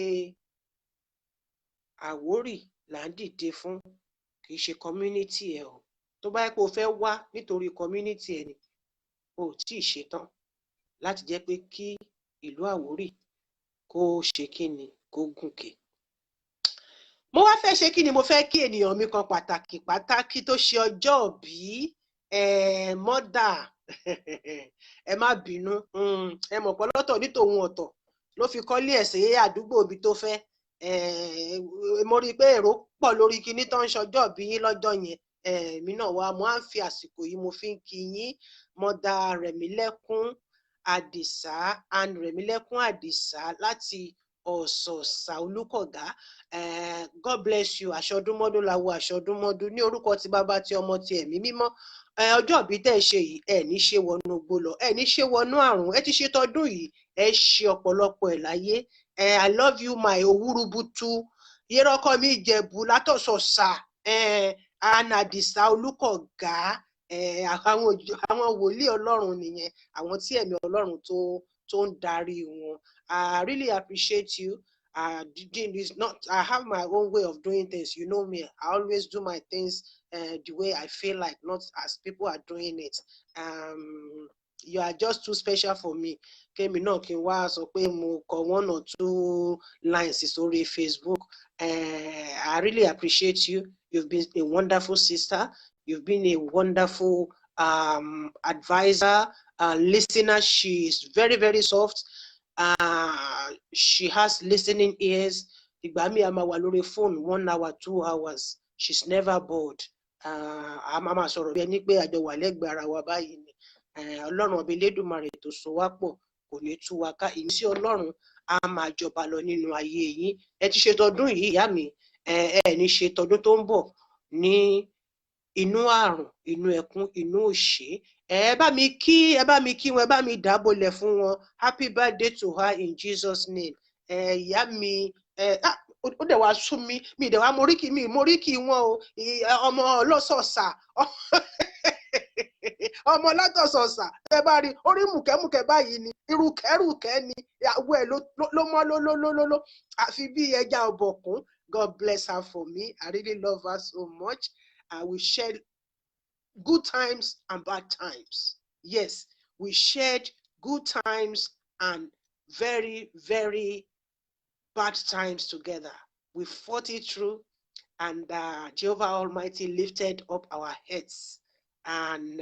Àwórì là ń dìde fún, kì í ṣe community ẹ o. Tó bá yẹ kó o fẹ́ wá nítorí community ẹ ni, o ò tí ì ṣetán láti jẹ́ pé kí ìlú Àwórì kó ṣe kíni kó gùnkè. Mo wá fẹ́ ṣe kíni, mo fẹ́ kí ènìyàn mi kan pàtàkì tó ṣe ọjọ́ ìbí, mọ́dà. Ẹ má bínú, ẹ mọ̀ pé lọ́tọ̀ ní tòun ọ̀tọ̀ ló fi kọ́lé ẹ̀ sí àdúgbò ibi tó fẹ́. Mo rí i pé èrò pọ̀ lórí kíní tó ń ṣọjọ́ ìbí yín lọ́jọ́ yẹn. Èmi náà wá mo á ń fi àsìkò yìí mo fi ń kí yín, mọ́dà Rẹ̀mílẹ́kún Àdìsá and Rẹ̀mílẹ́kún Àdìsá láti Ọ̀sọ̀ọ̀sà Olúkọ̀gá. God bless you. Àṣọdúnmọ́dún la wo àṣọdúnmọ́dún ní orúkọ ti bàbá ti ọmọ ti ẹ̀mí mímọ́. Ọjọ́ ìbí tẹ́ ẹ ṣe yìí ẹ ní ṣe wọnú igbó lọ, ẹ ní ṣe wọnú àrùn, ẹ ti ṣe tọdún yìí ẹ ṣe ọ̀pọ̀lọpọ̀ ẹ̀ láyé. I love you my Owurubutu Yérọ́kọ́ mi Ìjẹ̀bú látọ̀sọ̀ọ̀sà Àdìsá Olúkọ̀gá. Àwọn wòlíì Ọlọ́run nìyẹn, àwọn tí ẹ̀mí Ọlọ́run tó ń darí wọn. I really appreciate you. It's not, I have my own way of doing things. You know me. I always do my things the way I feel like, not as people are doing it. You are just too special for me. Kémi náà kí n wá sọ pé mo kọ 1 or 2 lines sórí Facebook. I really appreciate you. You've been a wonderful sister. You've been a wonderful advisor, listener. She is very, very soft. She has listening ears. Ìgbà mi a máa wà lórí phone 1 hour, 2 hours. She's never bored. A máa sọ̀rọ̀ bí ẹni pé àjọ wà lẹ́gbẹ̀ẹ́ ara wa báyìí ni. Ọlọ́run ọba Elédùmarè tó so wá pọ̀ kò ní tú wa ká. Ìmísí Ọlọ́run a máa jọba lọ nínú ayé yín. Ẹ ti ṣe tọdún yìí ìyá mi, ẹ ní ṣe tọdún tó ń bọ̀ ní inú àrùn, inú ẹkún, inú òṣè. Ẹ bá mi kí wọn, ẹ bá mi dábòlẹ̀ fún wọn. Happy birthday to her in Jesus name. Ìyá mi, ó dẹ̀ wá sún mi dẹ̀ wá moríkì wọn o. Ọmọ ọlọ́sọ̀ọ̀sà ọmọ látọ̀sọ̀ọ̀sà ẹ bá rí orí mùkẹ́mùkẹ́ báyìí ni, irúkẹ́rùkẹ́ ni, ìyàwó ẹ̀ ló mọ́ lólólólóló àfi bí ẹja ọ̀bọ̀kún. God bless her for me. I really love her so much. I will share good times and bad times. Yes, we shared good times and very, very bad times together. We fought it through, and Jehovah Almighty lifted up our heads, and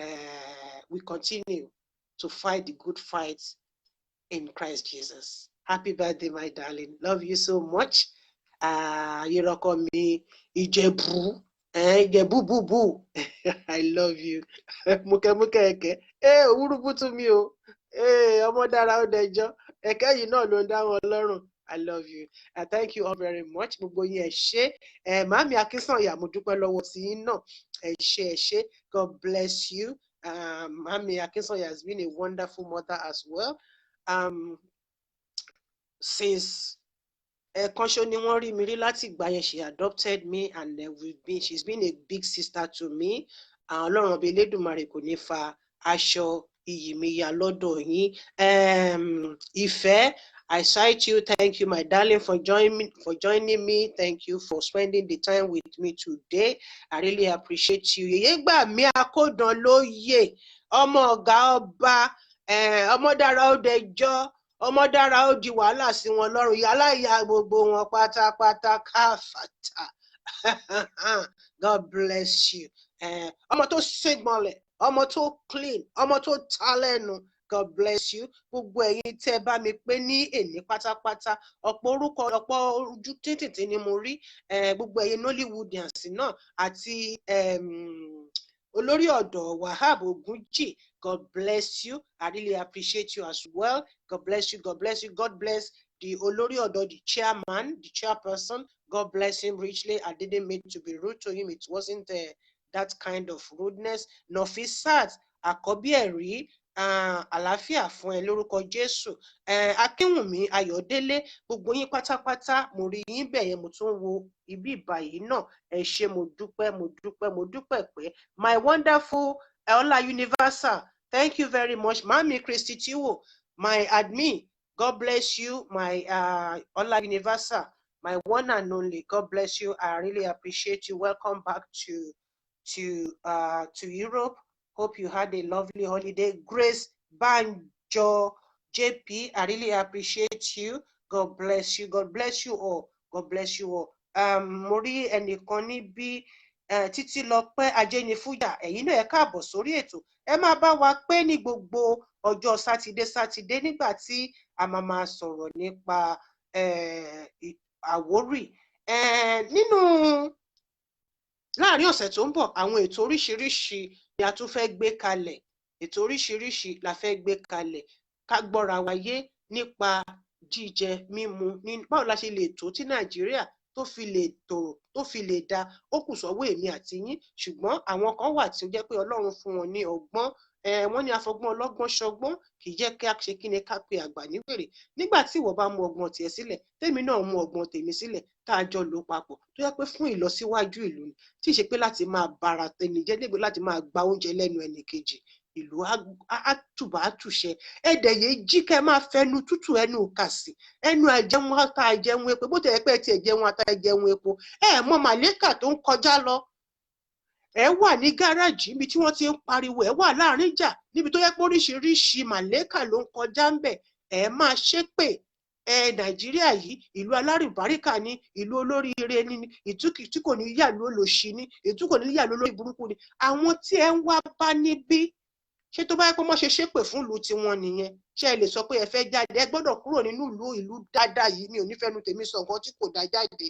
we continue to fight the good fight in Christ Jesus. Happy birthday, my darling. Love you so much. Yérọ́kọ́ mi Ìjẹ̀bú. Ìjẹ̀bú. I love you. Múkẹ́múkẹ́ ẹ̀kẹ́. Owurubutu mi o. Ọmọ dára ó dẹjọ́. Ẹ̀kẹ́ yìí náà ló ń dá wọn lọ́rùn. I love you. Thank you all very much. Gbogbo yín ẹ ṣé. Màámi Akínsànyà mo dúpẹ́ lọ́wọ́ tí yín náà. Ẹ ṣé. God bless you. Màámi Akínsànyà has been a wonderful mother as well. Since Kọ́ṣọ́ ni wọ́n rí mi rí láti ìgbà yẹn, she adopted me, and she's been a big sister to me. Ọlọ́run ọba Elédùmarè kò ní fa aṣọ iyì mi ya lọ́dọ̀ yín. Ìfẹ́, I cite you. Thank you, my darling, for joining me. Thank you for spending the time with me today. I really appreciate you. Yèyé gbà mí akódan lóyè, ọmọ ọ̀gá ọba, ọmọ dára ó dẹjọ́, ọmọ dára ó di wàhálà sí wọn lọ́rùn, yálà ìyá gbogbo wọn pátápátá káfàtà. God bless you. Ọmọ tó ṣègbọnlẹ̀, ọmọ tó clean, ọmọ tó ta lẹ́nu. God bless you. Gbogbo ẹ̀yin tẹ́ bá mi pé ní èní pátápátá. Ọ̀pọ̀ orúkọ, ọ̀pọ̀ ojú títì ni mo rí. Gbogbo ẹ̀yin Nollywoodians náà àti OLORI-ODDO Wahab Ogunji. God bless you. I really appreciate you as well. God bless you. God bless you. God bless the Olori-ODDO, the chairman, the chairperson. God bless him richly. I didn't mean to be rude to him. It wasn't that kind of rudeness. Nofisat Àkọ́bí ẹ̀rí, àlàáfíà fún ẹ lórúkọ Jésù. Akínwùmí Ayọ̀délé, gbogbo yín pátápátá, mo rí yín bẹ̀ yẹn, mo tún wo ibi ìbàyí náà. Ẹ ṣé, mo dúpẹ́ pé. My wonderful Ola Universal, thank you very much. Mami Christy Tiwo, my admin, God bless you. My Ola Universal, my one and only, God bless you. I really appreciate you. Welcome back to Europe. Hope you had a lovely holiday. Grace Banjo JP, I really appreciate you. God bless you. God bless you all. God bless you all. Mo rí ẹnìkan níbí, Títílọpẹ́ Ajénifújà, ẹ̀yin náà ẹ káàbọ̀ sórí ètò. Ẹ máa bá wa pé ní gbogbo ọjọ́ sátidé nígbà tí a máa sọ̀rọ̀ nípa Àwórì. Láàárín ọ̀sẹ̀ tó ń bọ̀, àwọn ètò oríṣiríṣi ni a tún fẹ́ gbé kalẹ̀. Ètò oríṣiríṣi la fẹ́ gbé kalẹ̀. Ká gbọ́ra wa yé nípa jíjẹ mímu, báwo la ṣe lè tó tí Nàìjíríà tó fi lè tòrò, tó fi lè da. Ó kù sọ́wọ́ èmi àti yín, ṣùgbọ́n àwọn kan wà tí ó jẹ́ pé Ọlọ́run fún wọn ní ọgbọ́n. Wọ́n ní afọgbọ́n ọlọ́gbọ́n ṣọgbọ́n, kì í jẹ́ kí a ṣe kí ni ká pe àgbà ní wèrè. Nígbà tí ìwọ bá mú ọgbọ́n tiẹ̀ sílẹ̀, tèmi náà mú ọgbọ́n tèmi sílẹ̀, tá a jọ lò papọ̀, tó yẹ pé fún ìlọsíwájú ìlú ni, tí ì ṣe pé láti máa bara ẹni jẹ́, níbi láti máa gba oúnjẹ lẹ́nu ẹnì kejì. Ìlú á tùbà á tùṣẹ. Ẹ̀dẹ̀ yìí jí kẹ́ máa fẹnu tútù ẹnu kàsì, ẹnu àjẹun ata àjẹun epo, bó tẹ̀ pé tiẹ̀ jẹun ata àjẹun epo. Mọ màlẹ́kà tó ń kọjá lọ. Ẹ wà ní gáràjì níbi tí wọ́n ti ń pariwo, ẹ wà láàrin ìjà níbi tó yẹ pé oríṣiríṣi màlẹ́kà ló ń kọjá ń bẹ̀. Ẹ máa ṣépè. Nàìjíríà yìí, ìlú alárìbáríkà ni, ìlú olóríire ni, ìtú tí kò ní yà ló lòṣì ni, ìtú kò ní yà ló lórí burúkú ni. Àwọn tí ẹ ń wá bá níbí, ṣé tó bá yẹ pé wọ́n ṣe ṣépè fún ìlú tiwọn nìyẹn? Ṣé ẹ lè sọ pé ẹ fẹ́ jáde? Ẹ gbọ́dọ̀ kúrò nínú ìlú dáadáa yìí. Mi ò ní fẹ́nu tèmi sọ nǹkan tí kò dá jáde.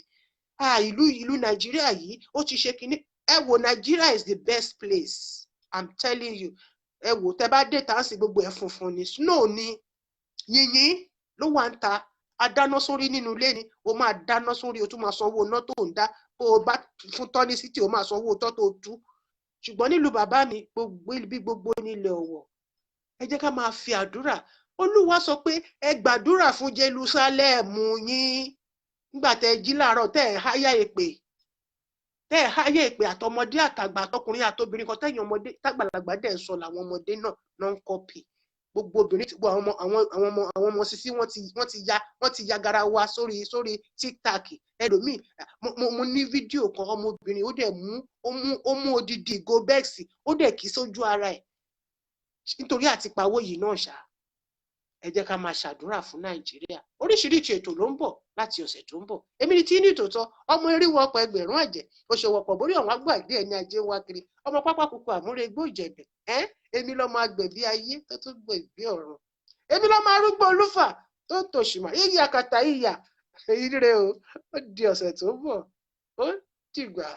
Ìlú Nàìjíríà yìí ó ti ṣe kinní. Ẹ wo, Nigeria is the best place. I'm telling you. Ẹ wo, tẹ bá dé tàǹsì gbogbo ẹ̀ funfun ni, snow ni, yìnyín ló wà ń ta. A dáná sórí nínú ilé ni, o máa dáná sórí, o tún máa sanwó iná tó ń dá. Bó o bá fún tọ́ní sí tí o máa sanwó tọ́ tó tú. Ṣùgbọ́n nílùú bàbá mi, gbogbo nílẹ̀ Ọ̀wọ̀. Ẹ jẹ́ ká máa fi àdúrà. Olúwa sọ pé ẹ gbàdúrà fún Jerúsálẹ́mù yín. Nígbà tẹ jí láàárọ̀, tẹ ẹ háyà èpè àtọmọdé àtàgbà àtọkùnrin àtobìnrin kan, tẹ̀yìn ọmọdé tágbàlagbà dẹ̀ ń sọ làwọn ọmọdé náà ń kọ́pì. Gbogbo obìnrin, àwọn ọmọ sisi wọ́n ti ya garawa sórí TikTok. Ẹlòmíì, mo ní fídíò kan, ọmọbìnrin ó dẹ̀ mú odidi ìgò bẹ́ẹ̀sì, ó dẹ̀ kì í sójú ara ẹ̀ nítorí àti pawó yìí náà ṣá. Ẹ jẹ́ ká máa ṣàdúrà fún Nàìjíríà. Oríṣiríṣi ètò ló ń bọ̀ láti ọ̀sẹ̀ tó ń bọ̀. Èmi ni tí ní tòótọ́, ọmọ eríwọ ọ̀pọ̀ ẹgbẹ̀rún àjẹ́, òṣòwòpọ̀ borí ọ̀wọ́n àgbàgbé ẹni ajé wá kiri, ọmọ pápá kúkú àmúregbó ìjẹ̀bẹ̀. Èmi lọ́mọ agbẹ̀bí ayé tó tún gbẹ̀bí ọ̀run. Èmi lọ́mọ arúgbó olúfà tó tòṣùmọ̀ yíyí akata yíyà. Ire o, ó di ọ̀sẹ̀ tó ń bọ̀. Ó dìgbà.